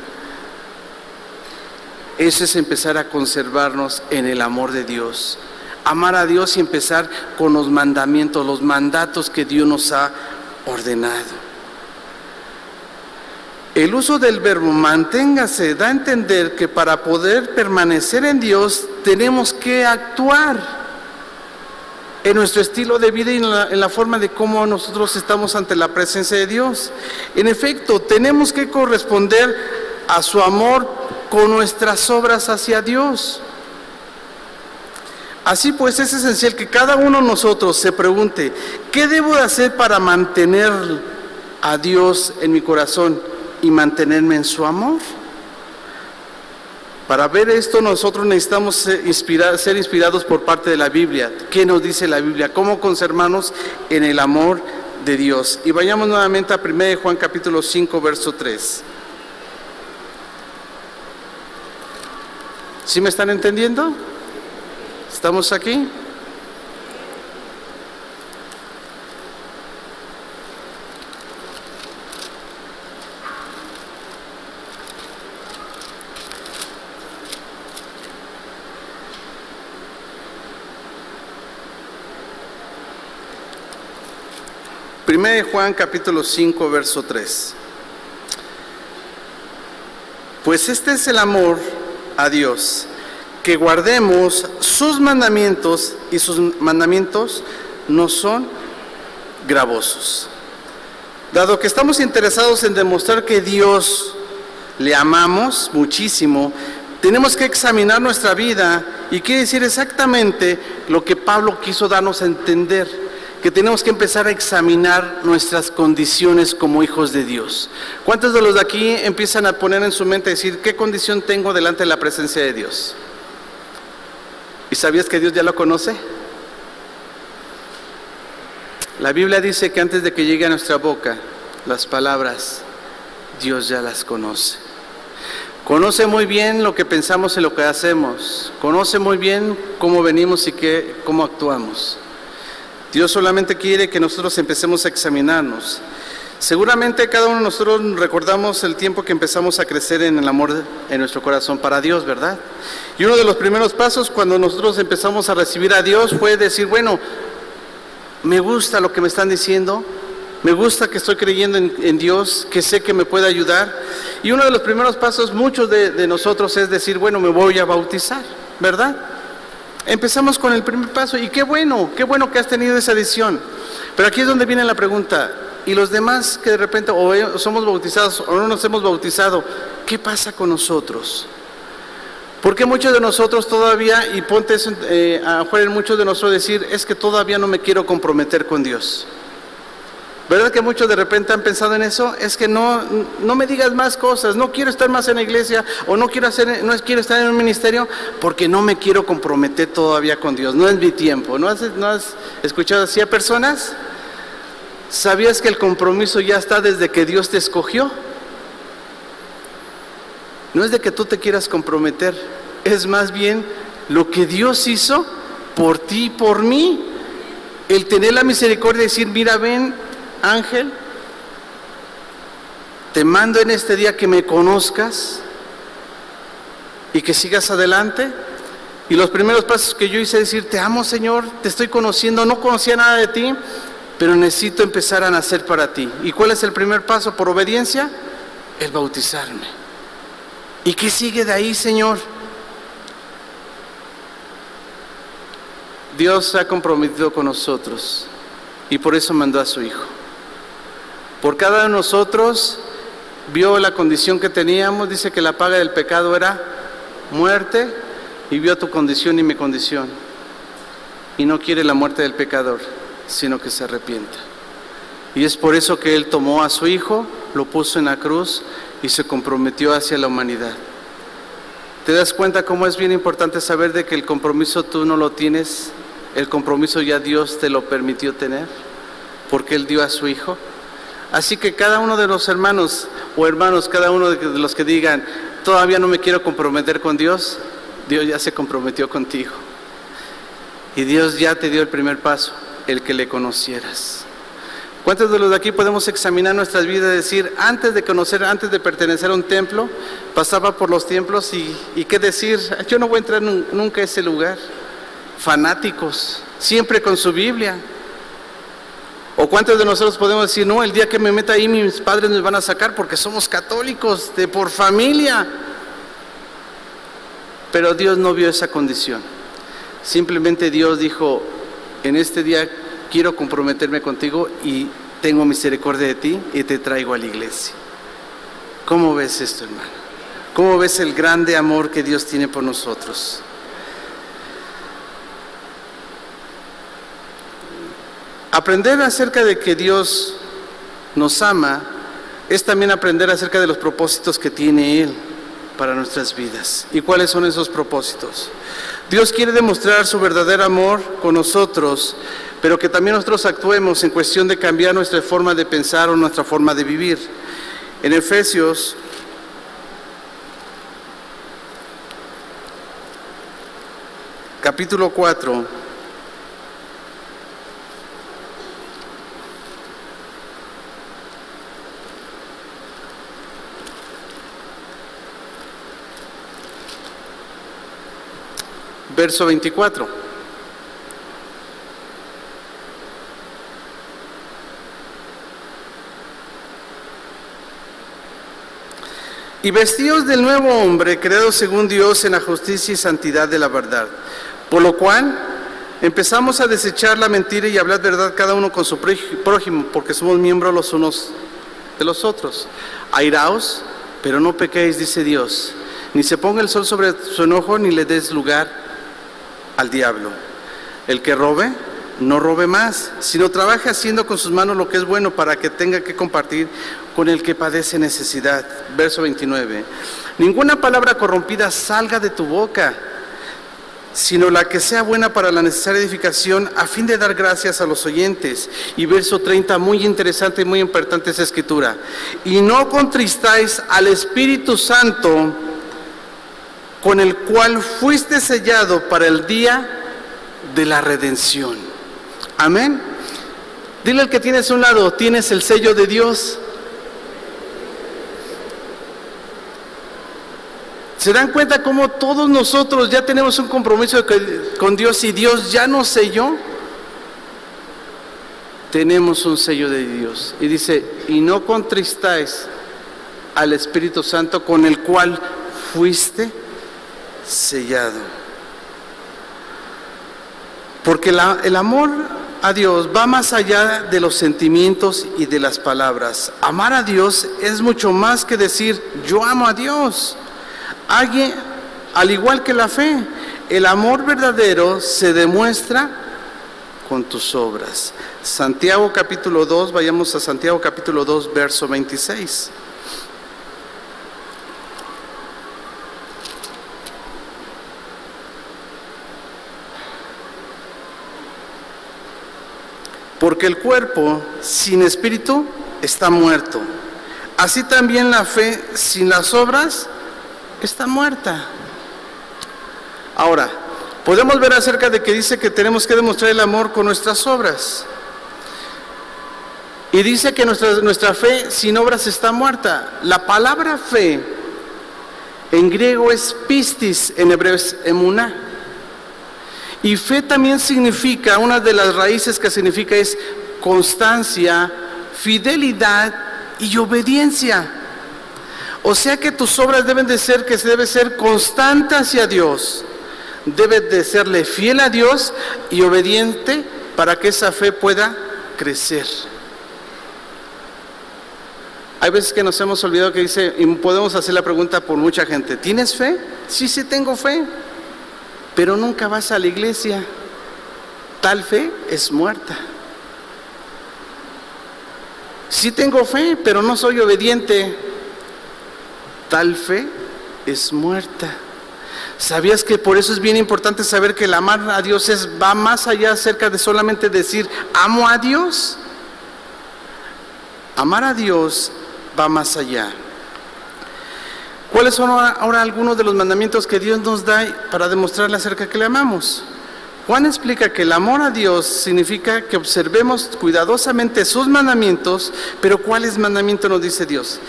Eso es empezar a conservarnos en el amor de Dios. Amar a Dios y empezar con los mandamientos, los mandatos que Dios nos ha ordenado. El uso del verbo manténgase da a entender que para poder permanecer en Dios tenemos que actuar en nuestro estilo de vida y en la forma de cómo nosotros estamos ante la presencia de Dios. En efecto, tenemos que corresponder a su amor con nuestras obras hacia Dios. Así pues, es esencial que cada uno de nosotros se pregunte: ¿qué debo de hacer para mantener a Dios en mi corazón y mantenerme en su amor? Para ver esto, nosotros necesitamos ser inspirados por parte de la Biblia. ¿Qué nos dice la Biblia? ¿Cómo conservarnos en el amor de Dios. Y vayamos nuevamente a 1 Juan capítulo 5, verso 3. ¿Sí me están entendiendo? ¿Estamos aquí? Primera de Juan capítulo 5, verso 3. Pues este es el amor a Dios, que guardemos sus mandamientos, y sus mandamientos no son gravosos. Dado que estamos interesados en demostrar que Dios le amamos muchísimo, tenemos que examinar nuestra vida, y quiere decir exactamente lo que Pablo quiso darnos a entender, que tenemos que empezar a examinar nuestras condiciones como hijos de Dios. ¿Cuántos de los de aquí empiezan a poner en su mente, decir, qué condición tengo delante de la presencia de Dios? ¿Y sabías que Dios ya lo conoce? La Biblia dice que antes de que llegue a nuestra boca las palabras, Dios ya las conoce. Conoce muy bien lo que pensamos y lo que hacemos. Conoce muy bien cómo venimos y cómo actuamos. Dios solamente quiere que nosotros empecemos a examinarnos. Seguramente cada uno de nosotros recordamos el tiempo que empezamos a crecer en el amor en nuestro corazón para Dios, ¿verdad? Y uno de los primeros pasos cuando nosotros empezamos a recibir a Dios fue decir, bueno, me gusta lo que me están diciendo, me gusta que estoy creyendo en Dios, que sé que me puede ayudar. Y uno de los primeros pasos, muchos de nosotros, es decir, bueno, me voy a bautizar, ¿verdad? Empezamos con el primer paso, y qué bueno que has tenido esa decisión. Pero aquí es donde viene la pregunta, ¿y los demás que de repente o somos bautizados o no nos hemos bautizado, qué pasa con nosotros? Porque muchos de nosotros todavía, y ponte eso afuera en muchos de nosotros decir, es que todavía no me quiero comprometer con Dios. ¿Verdad que muchos de repente han pensado en eso? Es que no me digas más cosas, no quiero estar más en la iglesia, o no quiero estar en un ministerio, porque no me quiero comprometer todavía con Dios, no es mi tiempo. ¿No has escuchado así a personas? ¿Sabías que el compromiso ya está desde que Dios te escogió? No es de que tú te quieras comprometer, es más bien lo que Dios hizo por ti y por mí. El tener la misericordia de decir, mira, ven, Ángel, te mando en este día que me conozcas y que sigas adelante. Y los primeros pasos que yo hice es decir, te amo, Señor, te estoy conociendo, no conocía nada de ti, pero necesito empezar a nacer para ti. ¿Y cuál es el primer paso por obediencia? El bautizarme. ¿Y qué sigue de ahí, Señor? Dios se ha comprometido con nosotros y por eso mandó a su Hijo. Por cada uno de nosotros vio la condición que teníamos, dice que la paga del pecado era muerte, y vio tu condición y mi condición. Y no quiere la muerte del pecador, sino que se arrepienta. Y es por eso que Él tomó a su Hijo, lo puso en la cruz y se comprometió hacia la humanidad. ¿Te das cuenta cómo es bien importante saber de que el compromiso tú no lo tienes? El compromiso ya Dios te lo permitió tener, porque Él dio a su Hijo. Así que cada uno de los hermanos o hermanos, cada uno de los que digan, todavía no me quiero comprometer con Dios, Dios ya se comprometió contigo. Y Dios ya te dio el primer paso, el que le conocieras. ¿Cuántos de los de aquí podemos examinar nuestras vidas y decir, antes de pertenecer a un templo, pasaba por los templos y qué decir, yo no voy a entrar nunca a ese lugar? Fanáticos, siempre con su Biblia. ¿O cuántos de nosotros podemos decir, no, el día que me meta ahí mis padres me van a sacar porque somos católicos, por familia? Pero Dios no vio esa condición. Simplemente Dios dijo, en este día quiero comprometerme contigo y tengo misericordia de ti y te traigo a la iglesia. ¿Cómo ves esto, hermano? ¿Cómo ves el grande amor que Dios tiene por nosotros? Aprender acerca de que Dios nos ama es también aprender acerca de los propósitos que tiene Él para nuestras vidas. ¿Y cuáles son esos propósitos? Dios quiere demostrar su verdadero amor con nosotros, pero que también nosotros actuemos en cuestión de cambiar nuestra forma de pensar o nuestra forma de vivir. En Efesios capítulo 4, verso 24. Y vestíos del nuevo hombre, creado según Dios en la justicia y santidad de la verdad. Por lo cual, empezamos a desechar la mentira y hablar verdad cada uno con su prójimo, porque somos miembros los unos de los otros. Airaos, pero no pequéis, dice Dios. Ni se ponga el sol sobre su enojo, ni le des lugar al diablo. El que robe, no robe más, sino trabaje haciendo con sus manos lo que es bueno, para que tenga que compartir con el que padece necesidad. Verso 29. Ninguna palabra corrompida salga de tu boca, sino la que sea buena para la necesaria edificación, a fin de dar gracias a los oyentes. Y verso 30, muy interesante y muy importante esa escritura. Y no contristáis al Espíritu Santo, con el cual fuiste sellado para el día de la redención. Amén. Dile al que tienes a un lado, tienes el sello de Dios. ¿Se dan cuenta cómo todos nosotros ya tenemos un compromiso con Dios y Dios ya nos selló? Tenemos un sello de Dios. Y dice, y no contristáis al Espíritu Santo, con el cual fuiste sellado. Porque el amor a Dios va más allá de los sentimientos y de las palabras. Amar a Dios es mucho más que decir yo amo a Dios. Al igual que la fe, el amor verdadero se demuestra con tus obras. Santiago capítulo 2, vayamos a Santiago capítulo 2, verso 26. Porque el cuerpo sin espíritu está muerto. Así también la fe sin las obras está muerta. Ahora, podemos ver acerca de que dice que tenemos que demostrar el amor con nuestras obras. Y dice que nuestra fe sin obras está muerta. La palabra fe en griego es pistis, en hebreo es emuná. Y fe también significa, una de las raíces que significa es constancia, fidelidad y obediencia. O sea que tus obras deben de ser, que se debe ser constante hacia Dios. Debes de serle fiel a Dios y obediente para que esa fe pueda crecer. Hay veces que nos hemos olvidado que dice, y podemos hacer la pregunta por mucha gente, ¿tienes fe? Sí, sí tengo fe. Pero nunca vas a la iglesia. Tal fe es muerta. Sí tengo fe, pero no soy obediente. Tal fe es muerta. ¿Sabías que por eso es bien importante saber que el amar a Dios va más allá acerca de solamente decir amo a Dios? Amar a Dios va más allá. ¿Cuáles son ahora algunos de los mandamientos que Dios nos da para demostrarle acerca que le amamos? Juan explica que el amor a Dios significa que observemos cuidadosamente sus mandamientos, pero ¿cuáles mandamientos nos dice Dios?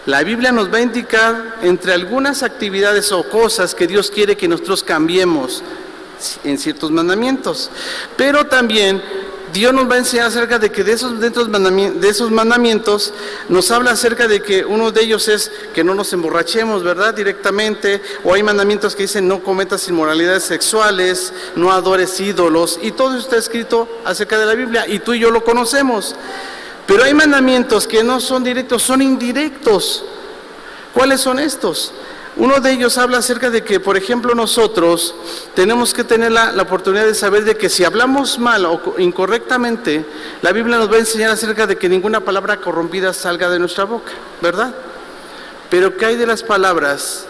La Biblia nos va a indicar entre algunas actividades o cosas que Dios quiere que nosotros cambiemos en ciertos mandamientos, pero también Dios nos va a enseñar acerca de que de esos mandamientos nos habla acerca de que uno de ellos es que no nos emborrachemos, ¿verdad? Directamente, o hay mandamientos que dicen no cometas inmoralidades sexuales, no adores ídolos, y todo eso está escrito acerca de la Biblia, y tú y yo lo conocemos. Pero hay mandamientos que no son directos, son indirectos. ¿Cuáles son estos? Uno de ellos habla acerca de que, por ejemplo, nosotros tenemos que tener la oportunidad de saber de que si hablamos mal o incorrectamente, la Biblia nos va a enseñar acerca de que ninguna palabra corrompida salga de nuestra boca, ¿verdad? Pero ¿qué hay de las palabras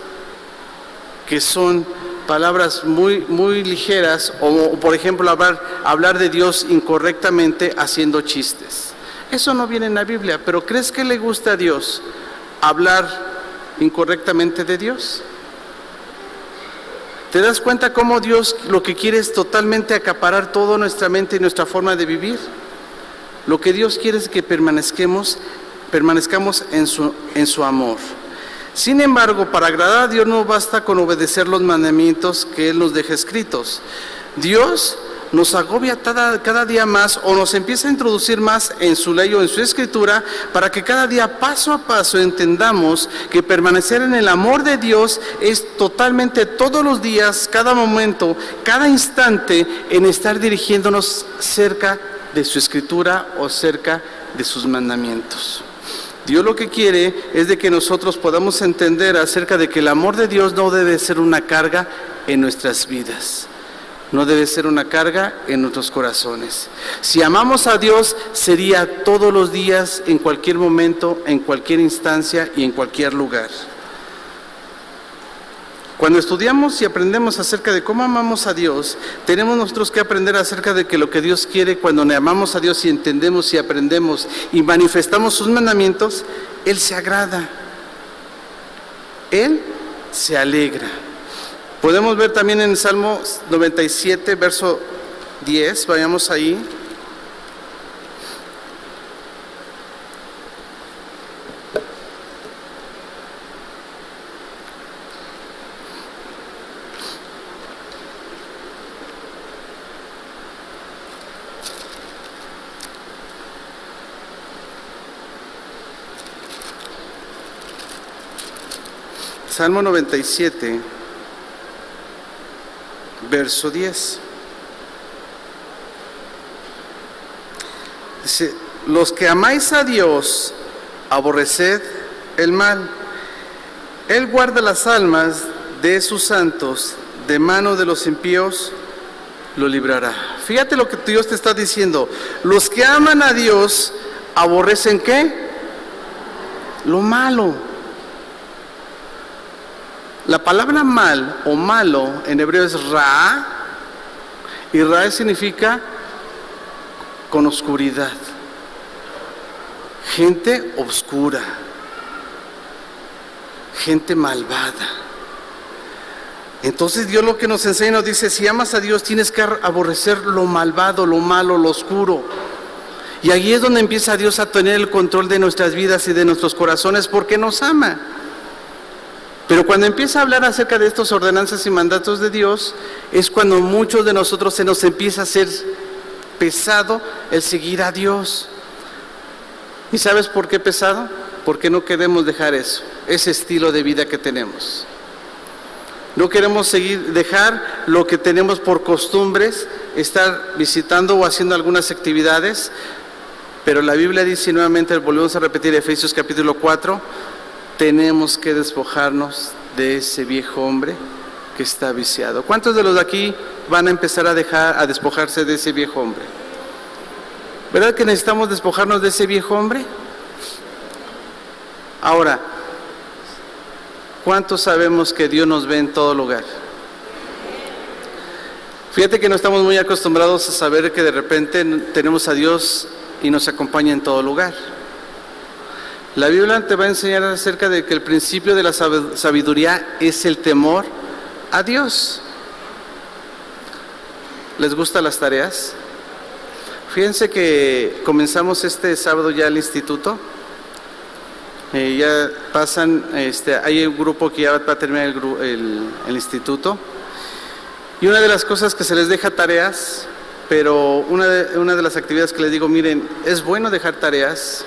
que son palabras muy ligeras o por ejemplo, hablar de Dios incorrectamente haciendo chistes. Eso no viene en la Biblia, pero ¿crees que le gusta a Dios hablar incorrectamente de Dios? ¿Te das cuenta cómo Dios lo que quiere es totalmente acaparar toda nuestra mente y nuestra forma de vivir? Lo que Dios quiere es que permanezcamos en su amor. Sin embargo, para agradar a Dios no basta con obedecer los mandamientos que Él nos deja escritos. Dios nos agobia cada día más o nos empieza a introducir más en su ley o en su escritura para que cada día paso a paso entendamos que permanecer en el amor de Dios es totalmente todos los días, cada momento, cada instante en estar dirigiéndonos cerca de su escritura o cerca de sus mandamientos. Dios lo que quiere es de que nosotros podamos entender acerca de que el amor de Dios no debe ser una carga en nuestras vidas. No debe ser una carga en nuestros corazones. Si amamos a Dios, sería todos los días, en cualquier momento, en cualquier instancia y en cualquier lugar. Cuando estudiamos y aprendemos acerca de cómo amamos a Dios, tenemos nosotros que aprender acerca de que lo que Dios quiere cuando le amamos a Dios y entendemos y aprendemos y manifestamos sus mandamientos, Él se agrada. Él se alegra. Podemos ver también en el Salmo 97, verso 10, vayamos ahí. Salmo 97, verso 10. Dice, los que amáis a Dios, aborreced el mal. Él guarda las almas de sus santos, de mano de los impíos lo librará. Fíjate lo que Dios te está diciendo. Los que aman a Dios, aborrecen ¿qué? Lo malo. La palabra mal o malo en hebreo es ra, y ra significa con oscuridad, gente oscura, gente malvada. Entonces Dios lo que nos enseña nos dice, si amas a Dios tienes que aborrecer lo malvado, lo malo, lo oscuro. Y ahí es donde empieza Dios a tener el control de nuestras vidas y de nuestros corazones porque nos ama. Pero cuando empieza a hablar acerca de estas ordenanzas y mandatos de Dios, es cuando muchos de nosotros se nos empieza a hacer pesado el seguir a Dios. ¿Y sabes por qué pesado? Porque no queremos dejar eso, ese estilo de vida que tenemos. No queremos dejar lo que tenemos por costumbres, estar visitando o haciendo algunas actividades, pero la Biblia dice nuevamente, volvemos a repetir Efesios capítulo 4, tenemos que despojarnos de ese viejo hombre que está viciado. ¿Cuántos de los de aquí van a empezar a despojarse de ese viejo hombre? ¿Verdad que necesitamos despojarnos de ese viejo hombre? Ahora, ¿cuántos sabemos que Dios nos ve en todo lugar? Fíjate que no estamos muy acostumbrados a saber que de repente tenemos a Dios y nos acompaña en todo lugar. La Biblia te va a enseñar acerca de que el principio de la sabiduría es el temor a Dios. ¿Les gustan las tareas? Fíjense que comenzamos este sábado ya el instituto. Ya pasan, hay un grupo que ya va a terminar el instituto. Y una de las cosas que se les deja tareas, pero una de las actividades que les digo, miren, es bueno dejar tareas,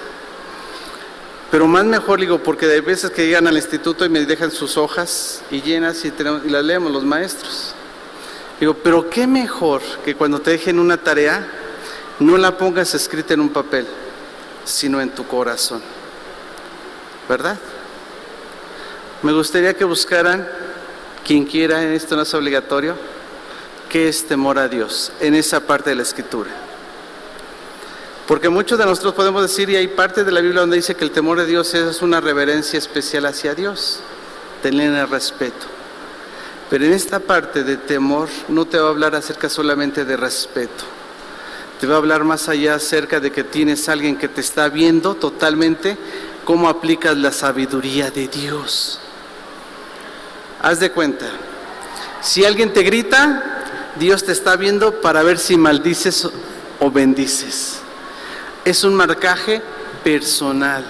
pero más mejor, digo, porque hay veces que llegan al instituto y me dejan sus hojas y llenas y las leemos los maestros. Digo, pero qué mejor que cuando te dejen una tarea, no la pongas escrita en un papel, sino en tu corazón. ¿Verdad? Me gustaría que buscaran, quien quiera, esto no es obligatorio, qué es temor a Dios, en esa parte de la Escritura. Porque muchos de nosotros podemos decir, y hay parte de la Biblia donde dice que el temor de Dios es una reverencia especial hacia Dios, tener el respeto. Pero en esta parte de temor no te va a hablar acerca solamente de respeto. Te va a hablar más allá acerca de que tienes a alguien que te está viendo totalmente cómo aplicas la sabiduría de Dios. Haz de cuenta, si alguien te grita, Dios te está viendo para ver si maldices o bendices. Es un marcaje personal.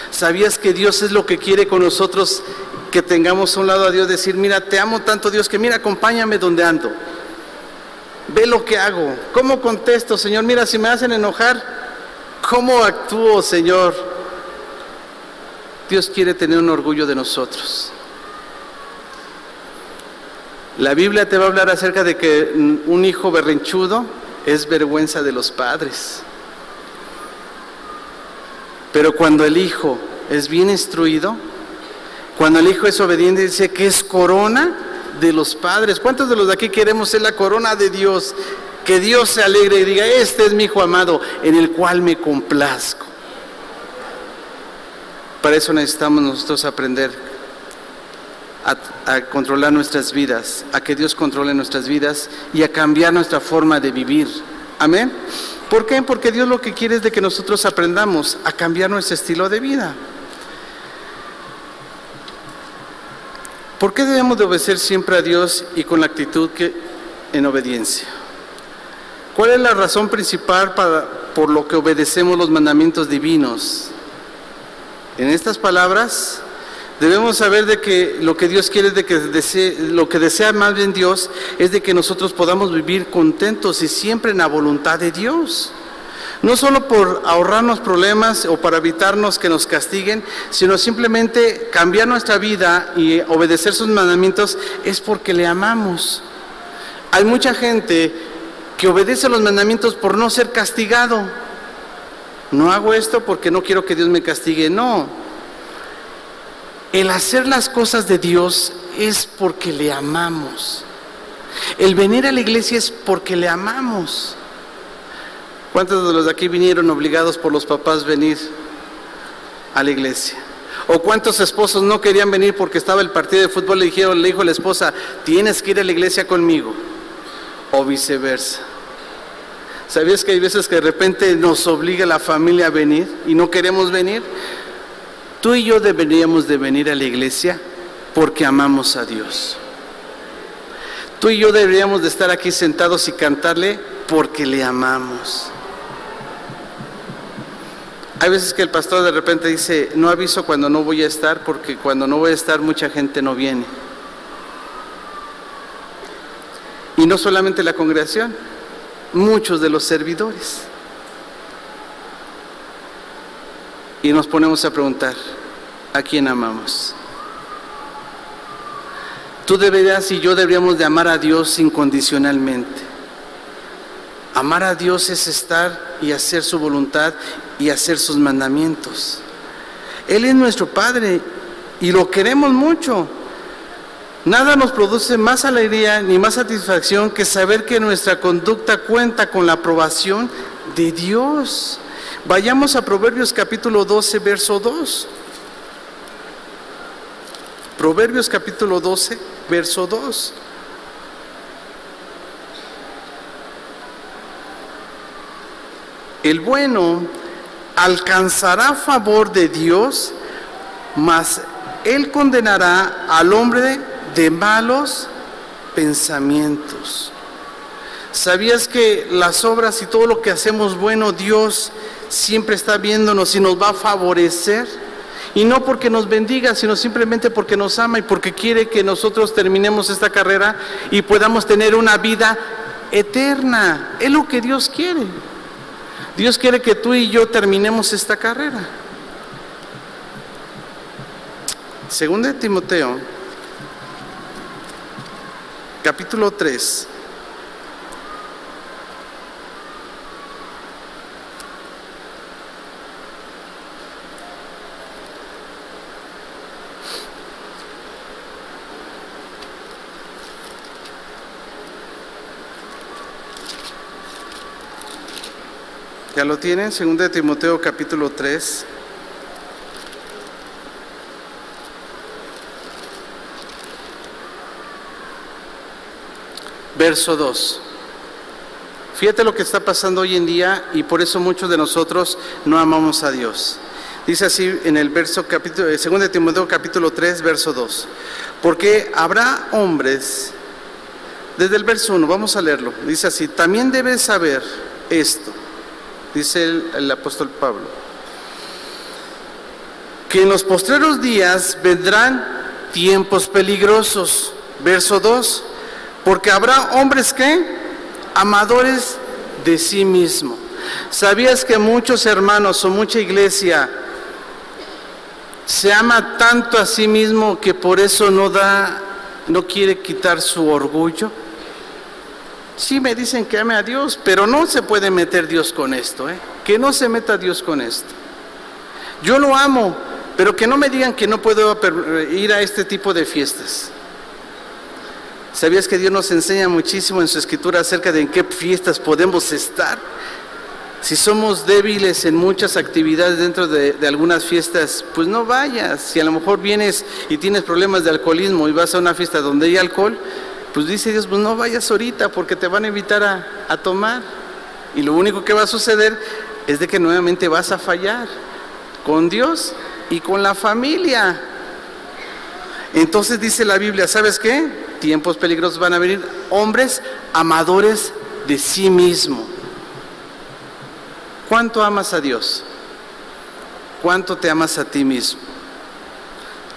¿Sabías que Dios es lo que quiere con nosotros? Que tengamos a un lado a Dios, decir, mira, te amo tanto Dios, que mira, acompáñame donde ando. Ve lo que hago, cómo contesto, Señor, mira, si me hacen enojar, cómo actúo, Señor. Dios quiere tener un orgullo de nosotros. La Biblia te va a hablar acerca de que un hijo berrinchudo es vergüenza de los padres. Pero cuando el hijo es bien instruido, cuando el hijo es obediente, dice que es corona de los padres. ¿Cuántos de los de aquí queremos ser la corona de Dios? Que Dios se alegre y diga, este es mi hijo amado, en el cual me complazco. Para eso necesitamos nosotros aprender a controlar nuestras vidas, a que Dios controle nuestras vidas y a cambiar nuestra forma de vivir. Amén. ¿Por qué? Porque Dios lo que quiere es de que nosotros aprendamos a cambiar nuestro estilo de vida. ¿Por qué debemos de obedecer siempre a Dios y con la actitud en obediencia? ¿Cuál es la razón principal por lo que obedecemos los mandamientos divinos? En estas palabras debemos saber de que lo que Dios quiere, lo que desea más bien Dios, es de que nosotros podamos vivir contentos y siempre en la voluntad de Dios. No solo por ahorrarnos problemas o para evitarnos que nos castiguen, sino simplemente cambiar nuestra vida y obedecer sus mandamientos es porque le amamos. Hay mucha gente que obedece los mandamientos por no ser castigado. No hago esto porque no quiero que Dios me castigue, no. El hacer las cosas de Dios es porque le amamos. El venir a la iglesia es porque le amamos. ¿Cuántos de los de aquí vinieron obligados por los papás venir a la iglesia? ¿O cuántos esposos no querían venir porque estaba el partido de fútbol y le dijo a la esposa, tienes que ir a la iglesia conmigo? O viceversa. ¿Sabías que hay veces que de repente nos obliga la familia a venir y no queremos venir? Tú y yo deberíamos de venir a la iglesia porque amamos a Dios. Tú y yo deberíamos de estar aquí sentados y cantarle porque le amamos. Hay veces que el pastor de repente dice, no aviso cuando no voy a estar porque cuando no voy a estar mucha gente no viene. Y no solamente la congregación, muchos de los servidores. Y nos ponemos a preguntar, ¿a quién amamos? Tú deberías y yo deberíamos de amar a Dios incondicionalmente. Amar a Dios es estar y hacer su voluntad y hacer sus mandamientos. Él es nuestro Padre y lo queremos mucho. Nada nos produce más alegría ni más satisfacción que saber que nuestra conducta cuenta con la aprobación de Dios. Vayamos a Proverbios capítulo 12, verso 2. Proverbios capítulo 12, verso 2. El bueno alcanzará favor de Dios, mas Él condenará al hombre de malos pensamientos. ¿Sabías que las obras y todo lo que hacemos bueno, Dios siempre está viéndonos y nos va a favorecer? Y no porque nos bendiga, sino simplemente porque nos ama y porque quiere que nosotros terminemos esta carrera y podamos tener una vida eterna. Es lo que Dios quiere. Dios quiere que tú y yo terminemos esta carrera. Segunda de Timoteo, capítulo 3. ¿Ya lo tienen? Segunda de Timoteo capítulo 3. verso 2. Fíjate lo que está pasando hoy en día y por eso muchos de nosotros no amamos a Dios. Dice así en el verso 2 Timoteo capítulo 3, verso 2. Porque habrá hombres, desde el verso 1, vamos a leerlo. Dice así: también debes saber esto, dice el apóstol Pablo, que en los postreros días vendrán tiempos peligrosos. Verso 2, porque habrá hombres que amadores de sí mismo. ¿Sabías que muchos hermanos o mucha iglesia se ama tanto a sí mismo que por eso no quiere quitar su orgullo? Sí me dicen que ame a Dios, pero no se puede meter Dios con esto, que no se meta Dios con esto. Yo lo amo, pero que no me digan que no puedo ir a este tipo de fiestas. ¿Sabías que Dios nos enseña muchísimo en su escritura acerca de en qué fiestas podemos estar? Si somos débiles en muchas actividades dentro de algunas fiestas, pues no vayas. Si a lo mejor vienes y tienes problemas de alcoholismo y vas a una fiesta donde hay alcohol, pues dice Dios, pues no vayas ahorita porque te van a invitar a tomar. Y lo único que va a suceder es de que nuevamente vas a fallar con Dios y con la familia. Entonces dice la Biblia, ¿sabes qué? Tiempos peligrosos van a venir, hombres amadores de sí mismo. ¿Cuánto amas a Dios? ¿Cuánto te amas a ti mismo?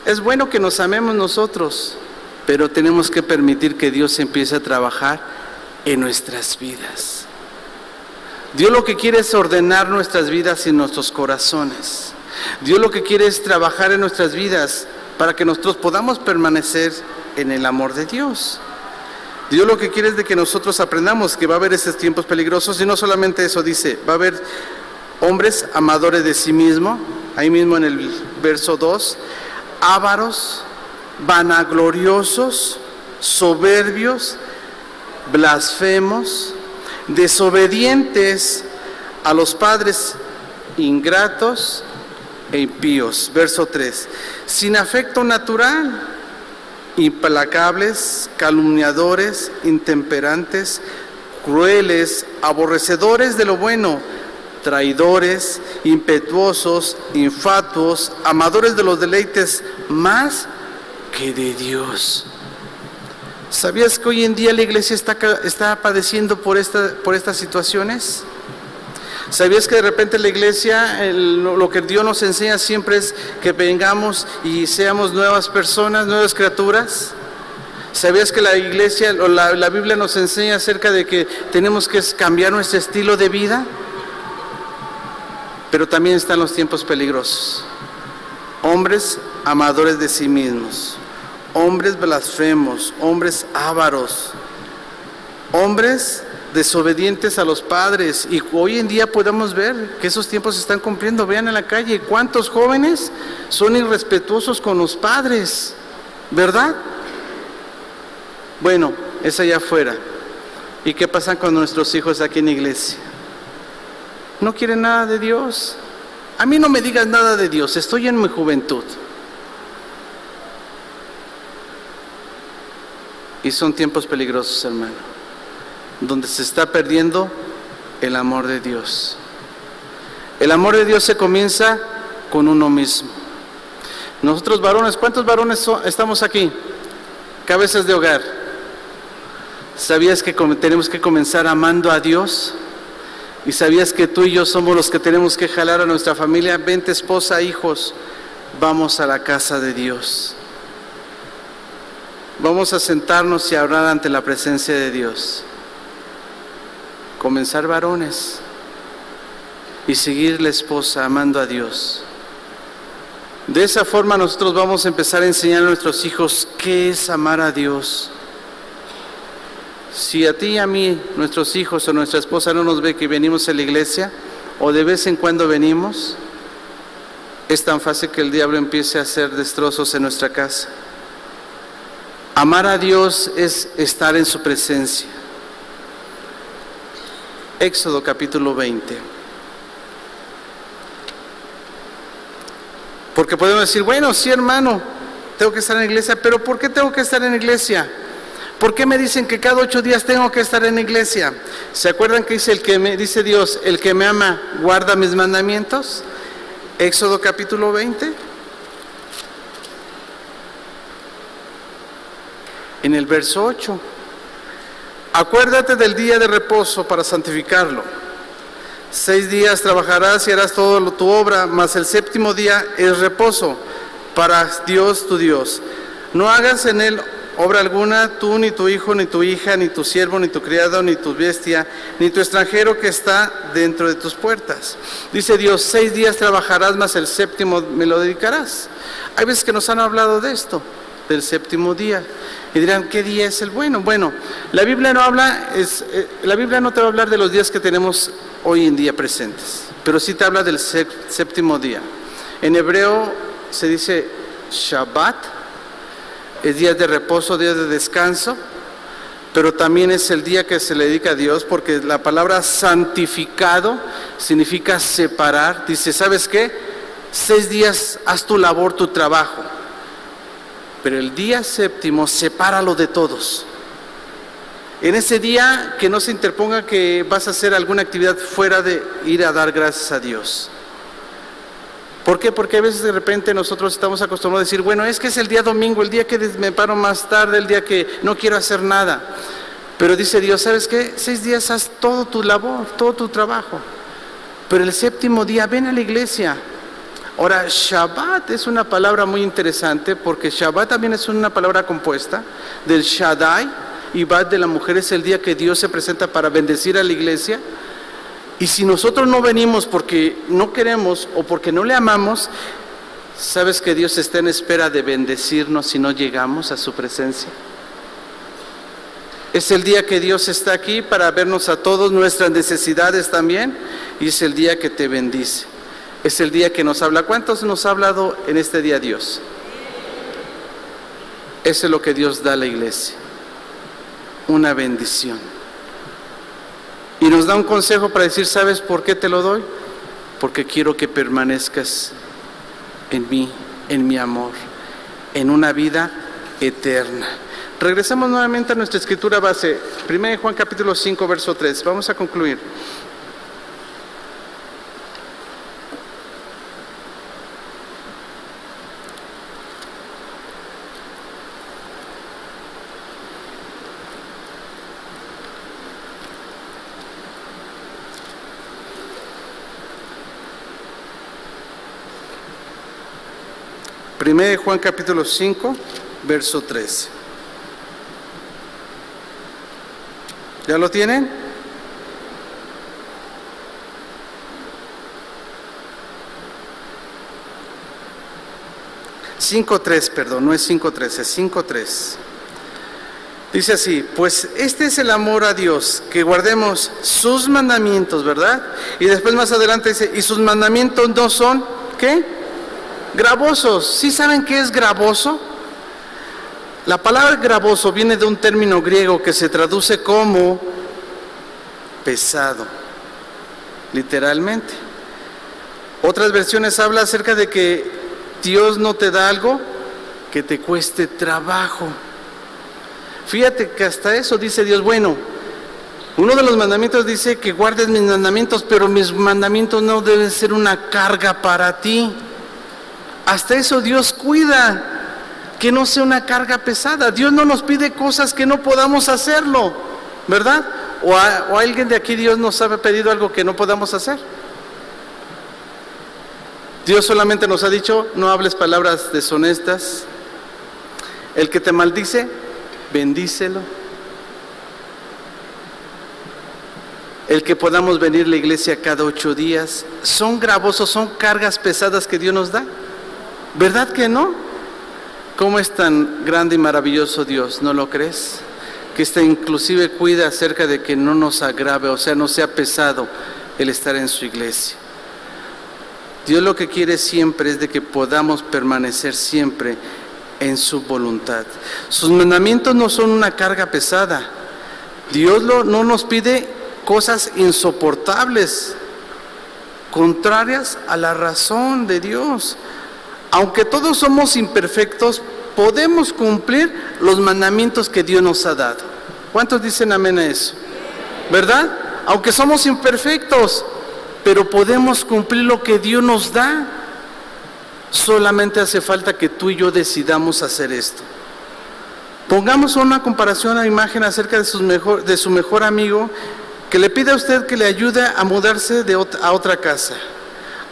Es bueno que nos amemos nosotros, pero tenemos que permitir que Dios empiece a trabajar en nuestras vidas. Dios lo que quiere es ordenar nuestras vidas y nuestros corazones. Dios lo que quiere es trabajar en nuestras vidas para que nosotros podamos permanecer en el amor de Dios. Dios lo que quiere es de que nosotros aprendamos que va a haber estos tiempos peligrosos, y no solamente eso, dice, va a haber hombres amadores de sí mismo, ahí mismo en el verso 2, ávaros, vanagloriosos, soberbios, blasfemos, desobedientes a los padres, ingratos e impíos. Verso 3, sin afecto natural, implacables, calumniadores, intemperantes, crueles, aborrecedores de lo bueno, traidores, impetuosos, infatuos, amadores de los deleites más que de Dios. ¿Sabías que hoy en día la iglesia está padeciendo por estas situaciones? ¿Sabías que de repente la iglesia, lo que Dios nos enseña siempre es que vengamos y seamos nuevas personas, nuevas criaturas? ¿Sabías que la iglesia, o la Biblia nos enseña acerca de que tenemos que cambiar nuestro estilo de vida? Pero también están los tiempos peligrosos. Hombres amadores de sí mismos, hombres blasfemos, hombres ávaros, hombres desobedientes a los padres. Y hoy en día podemos ver que esos tiempos se están cumpliendo. Vean en la calle cuántos jóvenes son irrespetuosos con los padres, ¿verdad? Bueno, es allá afuera. ¿Y qué pasa con nuestros hijos aquí en la iglesia? No quieren nada de Dios. A mí no me digas nada de Dios, estoy en mi juventud. Y son tiempos peligrosos, hermano, donde se está perdiendo el amor de Dios. El amor de Dios se comienza con uno mismo. Nosotros varones, ¿cuántos varones estamos aquí? Cabezas de hogar. ¿Sabías que tenemos que comenzar amando a Dios? ¿Y sabías que tú y yo somos los que tenemos que jalar a nuestra familia? Vente, esposa, hijos, vamos a la casa de Dios. Vamos a sentarnos y a orar ante la presencia de Dios. Comenzar varones y seguir la esposa amando a Dios. De esa forma nosotros vamos a empezar a enseñar a nuestros hijos qué es amar a Dios. Si a ti y a mí, nuestros hijos o nuestra esposa no nos ve que venimos a la iglesia, o de vez en cuando venimos, es tan fácil que el diablo empiece a hacer destrozos en nuestra casa. Amar a Dios es estar en su presencia. Éxodo capítulo 20. Porque podemos decir, bueno, sí, hermano, tengo que estar en la iglesia, pero ¿por qué tengo que estar en la iglesia? ¿Por qué me dicen que cada 8 días tengo que estar en la iglesia? ¿Se acuerdan que dice Dios, el que me ama guarda mis mandamientos? Éxodo capítulo 20. En el verso 8. Acuérdate del día de reposo para santificarlo. 6 días trabajarás y harás toda tu obra, mas el 7º día es reposo para Dios tu Dios. No hagas en él obra alguna, tú, ni tu hijo, ni tu hija, ni tu siervo, ni tu criado, ni tu bestia, ni tu extranjero que está dentro de tus puertas. Dice Dios, 6 días trabajarás, mas el 7º me lo dedicarás. Hay veces que nos han hablado de esto, del 7º día. Y dirán, ¿qué día es el bueno? Bueno, la Biblia no te va a hablar de los días que tenemos hoy en día presentes, pero sí te habla del 7º día. En hebreo se dice Shabbat. Es días de reposo, días de descanso, pero también es el día que se le dedica a Dios, porque la palabra santificado significa separar. Dice, ¿sabes qué? 6 días haz tu labor, tu trabajo, pero el día 7º sepáralo de todos. En ese día que no se interponga que vas a hacer alguna actividad fuera de ir a dar gracias a Dios. ¿Por qué? Porque a veces de repente nosotros estamos acostumbrados a decir, bueno, es que es el día domingo, el día que me paro más tarde, el día que no quiero hacer nada. Pero dice Dios, ¿sabes qué? 6 días haz todo tu labor, todo tu trabajo. Pero el 7º día ven a la iglesia. Ahora, Shabbat es una palabra muy interesante, porque Shabbat también es una palabra compuesta del Shaddai, y Bat de la mujer es el día que Dios se presenta para bendecir a la iglesia. Y si nosotros no venimos porque no queremos o porque no le amamos, ¿sabes que Dios está en espera de bendecirnos si no llegamos a su presencia? Es el día que Dios está aquí para vernos a todos, nuestras necesidades también, y es el día que te bendice. Es el día que nos habla. ¿Cuántos nos ha hablado en este día Dios? Eso es lo que Dios da a la iglesia, una bendición. Y nos da un consejo para decir, ¿sabes por qué te lo doy? Porque quiero que permanezcas en mí, en mi amor, en una vida eterna. Regresamos nuevamente a nuestra escritura base, 1 Juan capítulo 5, verso 3. Vamos a concluir. Primero de Juan capítulo 5, verso 13. ¿Ya lo tienen? Cinco tres, perdón, no es 5:13, es 5:3. Dice así, pues este es el amor a Dios, que guardemos sus mandamientos, ¿verdad? Y después más adelante dice, y sus mandamientos no son, ¿qué? Gravosos. ¿Sí saben qué es gravoso? La palabra gravoso viene de un término griego que se traduce como pesado, literalmente. Otras versiones hablan acerca de que Dios no te da algo que te cueste trabajo. Fíjate que hasta eso dice Dios, bueno, uno de los mandamientos dice que guardes mis mandamientos, pero mis mandamientos no deben ser una carga para ti. Hasta eso Dios cuida, que no sea una carga pesada. Dios no nos pide cosas que no podamos hacerlo, ¿verdad? ¿O alguien de aquí Dios nos ha pedido algo que no podamos hacer? Dios solamente nos ha dicho, no hables palabras deshonestas. El que te maldice, bendícelo. El que podamos venir a la iglesia cada 8 días, son gravosos, son cargas pesadas que Dios nos da. ¿Verdad que no? ¿Cómo es tan grande y maravilloso Dios? ¿No lo crees? Que inclusive cuida acerca de que no nos agrave, o sea, no sea pesado el estar en su iglesia. Dios lo que quiere siempre es de que podamos permanecer siempre en su voluntad. Sus mandamientos no son una carga pesada. Dios no nos pide cosas insoportables, contrarias a la razón de Dios. Aunque todos somos imperfectos, podemos cumplir los mandamientos que Dios nos ha dado. ¿Cuántos dicen amén a eso? ¿Verdad? Aunque somos imperfectos, pero podemos cumplir lo que Dios nos da. Solamente hace falta que tú y yo decidamos hacer esto. Pongamos una comparación, una imagen acerca de su mejor amigo, que le pide a usted que le ayude a mudarse a otra casa.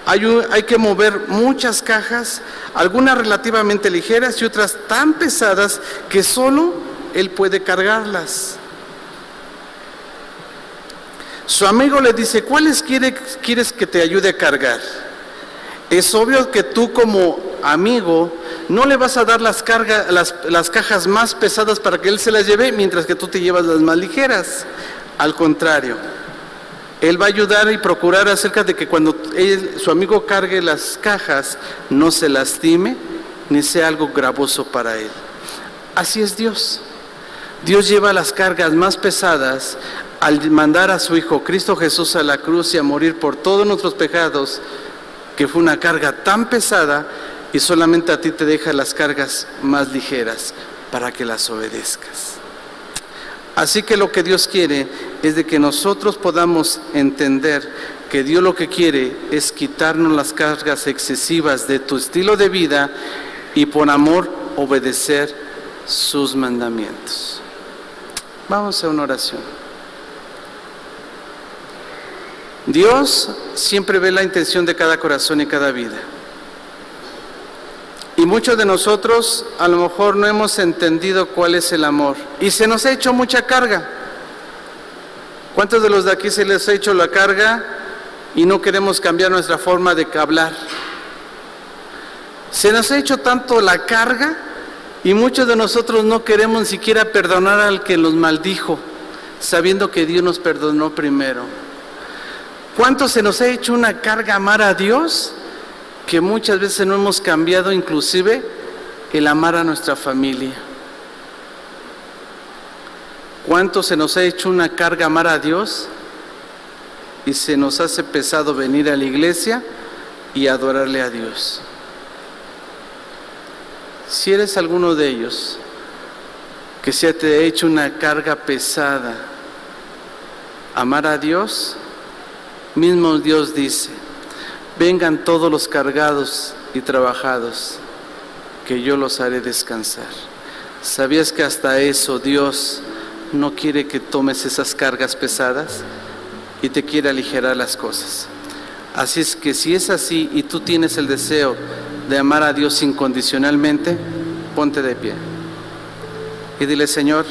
Hay que mover muchas cajas, algunas relativamente ligeras y otras tan pesadas que solo él puede cargarlas. Su amigo le dice: ¿cuáles quieres que te ayude a cargar? Es obvio que tú, como amigo, no le vas a dar las cajas más pesadas para que él se las lleve, mientras que tú te llevas las más ligeras. Al contrario, él va a ayudar y procurar acerca de que cuando su amigo cargue las cajas, no se lastime ni sea algo gravoso para él. Así es Dios. Dios lleva las cargas más pesadas al mandar a su Hijo Cristo Jesús a la cruz y a morir por todos nuestros pecados, que fue una carga tan pesada, y solamente a ti te deja las cargas más ligeras para que las obedezcas. Así que lo que Dios quiere es de que nosotros podamos entender que Dios lo que quiere es quitarnos las cargas excesivas de tu estilo de vida y por amor obedecer sus mandamientos. Vamos a una oración. Dios siempre ve la intención de cada corazón y cada vida. Y muchos de nosotros a lo mejor no hemos entendido cuál es el amor. Y se nos ha hecho mucha carga. ¿Cuántos de los de aquí se les ha hecho la carga y no queremos cambiar nuestra forma de hablar? Se nos ha hecho tanto la carga y muchos de nosotros no queremos ni siquiera perdonar al que nos maldijo, sabiendo que Dios nos perdonó primero. ¿Cuánto se nos ha hecho una carga amar a Dios? Que muchas veces no hemos cambiado inclusive el amar a nuestra familia. ¿Cuánto se nos ha hecho una carga amar a Dios y se nos hace pesado venir a la iglesia y adorarle a Dios? Si eres alguno de ellos, que se te ha hecho una carga pesada amar a Dios, mismo Dios dice: vengan todos los cargados y trabajados, que yo los haré descansar. ¿Sabías que hasta eso Dios no quiere que tomes esas cargas pesadas y te quiere aligerar las cosas? Así es que si es así y tú tienes el deseo de amar a Dios incondicionalmente, ponte de pie y dile: Señor,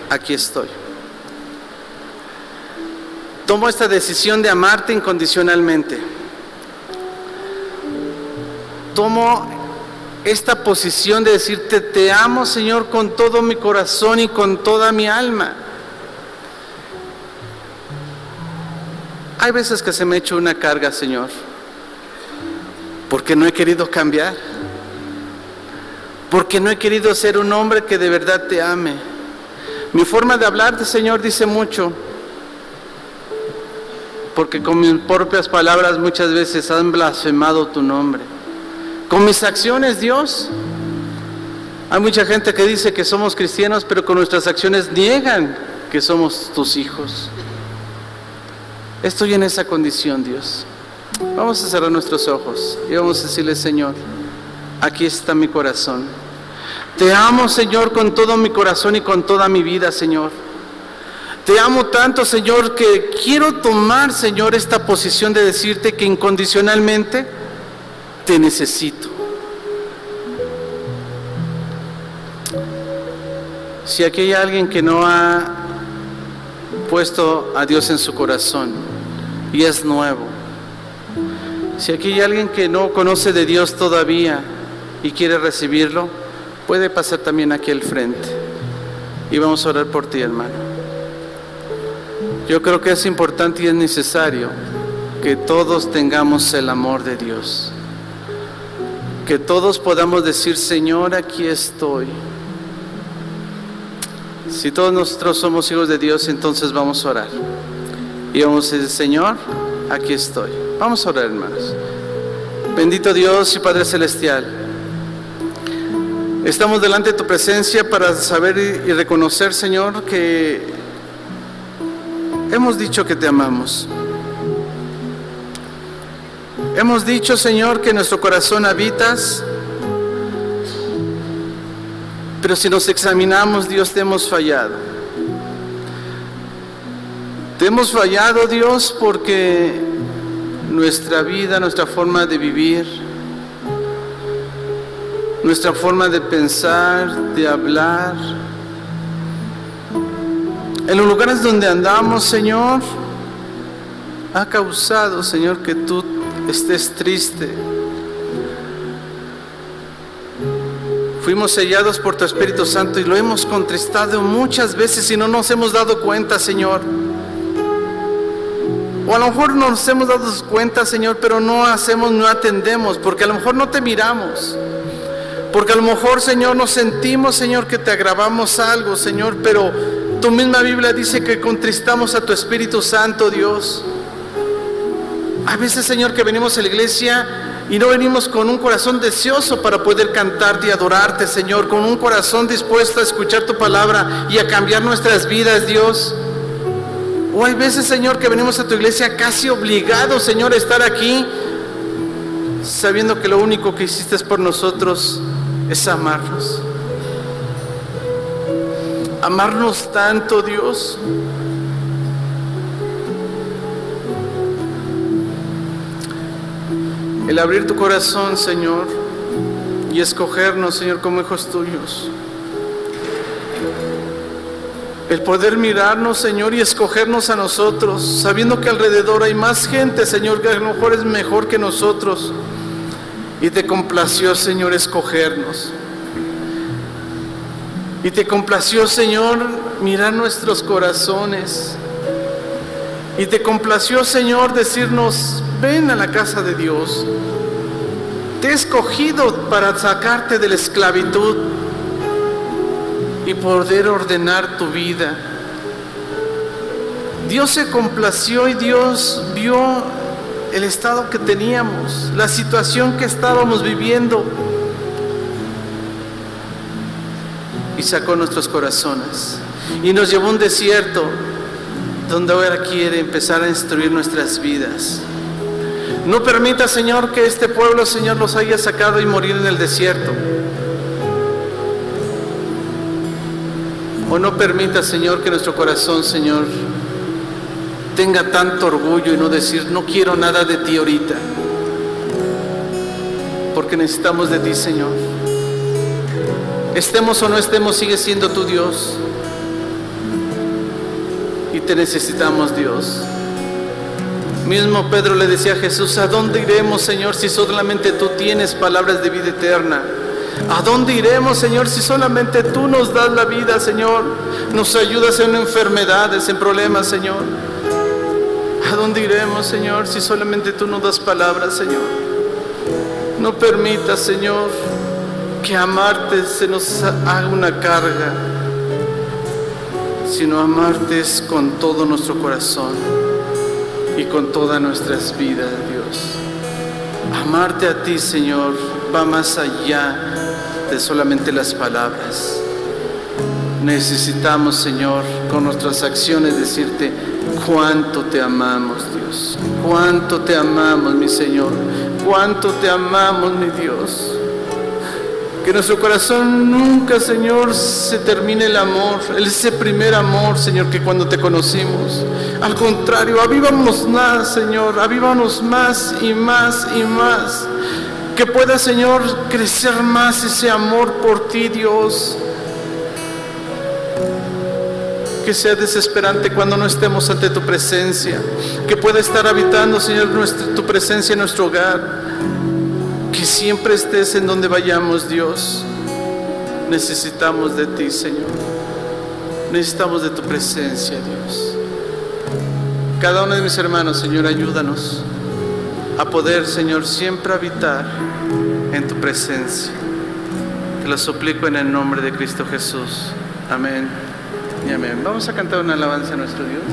aquí estoy. Tomo esta decisión de amarte incondicionalmente. Tomo esta posición de decirte: te amo, Señor, con todo mi corazón y con toda mi alma. Hay veces que se me ha hecho una carga, Señor, porque no he querido cambiar, porque no he querido ser un hombre que de verdad te ame. Mi forma de hablarte, Señor, dice mucho, porque con mis propias palabras muchas veces han blasfemado tu nombre. Con mis acciones, Dios, hay mucha gente que dice que somos cristianos, pero con nuestras acciones niegan que somos tus hijos. Estoy en esa condición, Dios. Vamos a cerrar nuestros ojos y vamos a decirle: Señor, aquí está mi corazón. Te amo, Señor, con todo mi corazón y con toda mi vida, Señor. Te amo tanto, Señor, que quiero tomar, Señor, esta posición de decirte que incondicionalmente te necesito. Si aquí hay alguien que no ha puesto a Dios en su corazón y es nuevo, si aquí hay alguien que no conoce de Dios todavía y quiere recibirlo, puede pasar también aquí al frente y vamos a orar por ti, hermano. Yo creo que es importante y es necesario que todos tengamos el amor de Dios, que todos podamos decir: Señor, aquí estoy. Si todos nosotros somos hijos de Dios, entonces vamos a orar y vamos a decir: Señor, aquí estoy. Vamos a orar, hermanos. Bendito Dios y Padre Celestial, Estamos delante de tu presencia para saber y reconocer, Señor, que hemos dicho que te amamos. Hemos dicho, Señor, que en nuestro corazón habitas, pero si nos examinamos, Dios, te hemos fallado. Te hemos fallado, Dios, porque nuestra vida, nuestra forma de vivir, nuestra forma de pensar, de hablar, en los lugares donde andamos, Señor, ha causado, Señor, que tú estés triste. Fuimos sellados por tu Espíritu Santo y lo hemos contristado muchas veces y no nos hemos dado cuenta, Señor. O a lo mejor nos hemos dado cuenta, Señor, pero no atendemos, porque a lo mejor no te miramos. Porque a lo mejor, Señor, nos sentimos, Señor, que te agravamos algo, Señor, pero tu misma Biblia dice que contristamos a tu Espíritu Santo, Dios. A veces, Señor, que venimos a la iglesia y no venimos con un corazón deseoso para poder cantarte y adorarte, Señor, con un corazón dispuesto a escuchar tu palabra y a cambiar nuestras vidas, Dios. O hay veces, Señor, que venimos a tu iglesia casi obligados, Señor, a estar aquí, sabiendo que lo único que hiciste por nosotros es amarnos. Amarnos tanto, Dios. El abrir tu corazón, Señor, y escogernos, Señor, como hijos tuyos. El poder mirarnos, Señor, y escogernos a nosotros, sabiendo que alrededor hay más gente, Señor, que a lo mejor es mejor que nosotros. Y te complació, Señor, escogernos. Y te complació, Señor, mirar nuestros corazones. Y te complació, Señor, decirnos: ven a la casa de Dios. Te he escogido para sacarte de la esclavitud y poder ordenar tu vida. Dios se complació y Dios vio el estado que teníamos, la situación que estábamos viviendo, y sacó nuestros corazones y nos llevó a un desierto donde ahora quiere empezar a instruir nuestras vidas. No permita, Señor, que este pueblo, Señor, los haya sacado y morir en el desierto. O no permita, Señor, que nuestro corazón, Señor, tenga tanto orgullo y no decir: no quiero nada de ti ahorita, porque necesitamos de ti, Señor. Estemos o no estemos, sigue siendo tu Dios, y te necesitamos, Dios. Mismo Pedro le decía a Jesús: ¿a dónde iremos, Señor, si solamente tú tienes palabras de vida eterna? ¿A dónde iremos, Señor, si solamente tú nos das la vida, Señor? Nos ayudas en enfermedades, en problemas, Señor. ¿A dónde iremos, Señor, si solamente tú nos das palabras, Señor? No permitas, Señor, que amarte se nos haga una carga, sino amarte es con todo nuestro corazón y con todas nuestras vidas, Dios. Amarte a ti, Señor, va más allá de solamente las palabras. Necesitamos, Señor, con nuestras acciones decirte cuánto te amamos, Dios. Cuánto te amamos, mi Señor. Cuánto te amamos, mi Dios. Que nuestro corazón nunca, Señor, se termine el amor, ese primer amor, Señor, que cuando te conocimos. Al contrario, avívanos más, Señor, avívanos más y más y más. Que pueda, Señor, crecer más ese amor por ti, Dios. Que sea desesperante cuando no estemos ante tu presencia. Que pueda estar habitando, Señor, tu presencia en nuestro hogar. Que siempre estés en donde vayamos, Dios. Necesitamos de ti, Señor. Necesitamos de tu presencia, Dios. Cada uno de mis hermanos, Señor, ayúdanos a poder, Señor, siempre habitar en tu presencia. Te lo suplico en el nombre de Cristo Jesús. Amén y amén. Vamos a cantar una alabanza a nuestro Dios.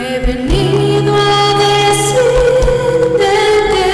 He venido a decirte que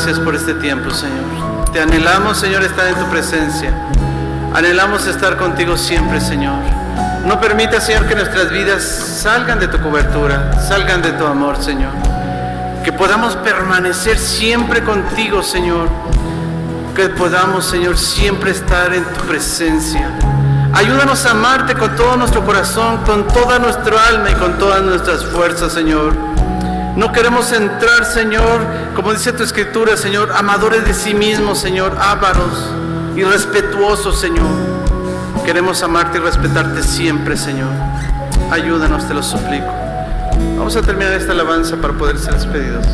gracias por este tiempo, Señor. Te anhelamos, Señor, estar en tu presencia. Anhelamos estar contigo siempre, Señor. No permita, Señor, que nuestras vidas salgan de tu cobertura, salgan de tu amor, Señor. Que podamos permanecer siempre contigo, Señor. Que podamos, Señor, siempre estar en tu presencia. Ayúdanos a amarte con todo nuestro corazón, con toda nuestra alma y con todas nuestras fuerzas, Señor. No queremos entrar, Señor, como dice tu escritura, Señor, amadores de sí mismos, Señor, ávaros, irrespetuosos, Señor. Queremos amarte y respetarte siempre, Señor. Ayúdanos, te lo suplico. Vamos a terminar esta alabanza para poder ser despedidos.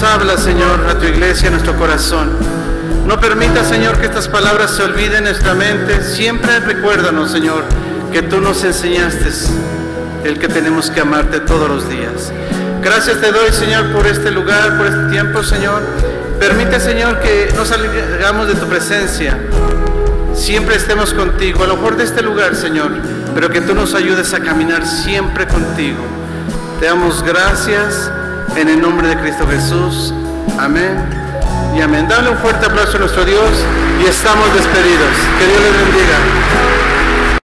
Habla, Señor, a tu iglesia, a nuestro corazón. No permita, Señor, que estas palabras se olviden en nuestra mente. Siempre recuérdanos, Señor, que tú nos enseñaste el que tenemos que amarte todos los días. Gracias te doy, Señor, por este lugar, por este tiempo, Señor. Permite, Señor, que no salgamos de tu presencia. Siempre estemos contigo, a lo mejor de este lugar, Señor, pero que tú nos ayudes a caminar siempre contigo. Te damos gracias. En el nombre de Cristo Jesús, amén y amén. Dale un fuerte aplauso a nuestro Dios y estamos despedidos. Que Dios les bendiga.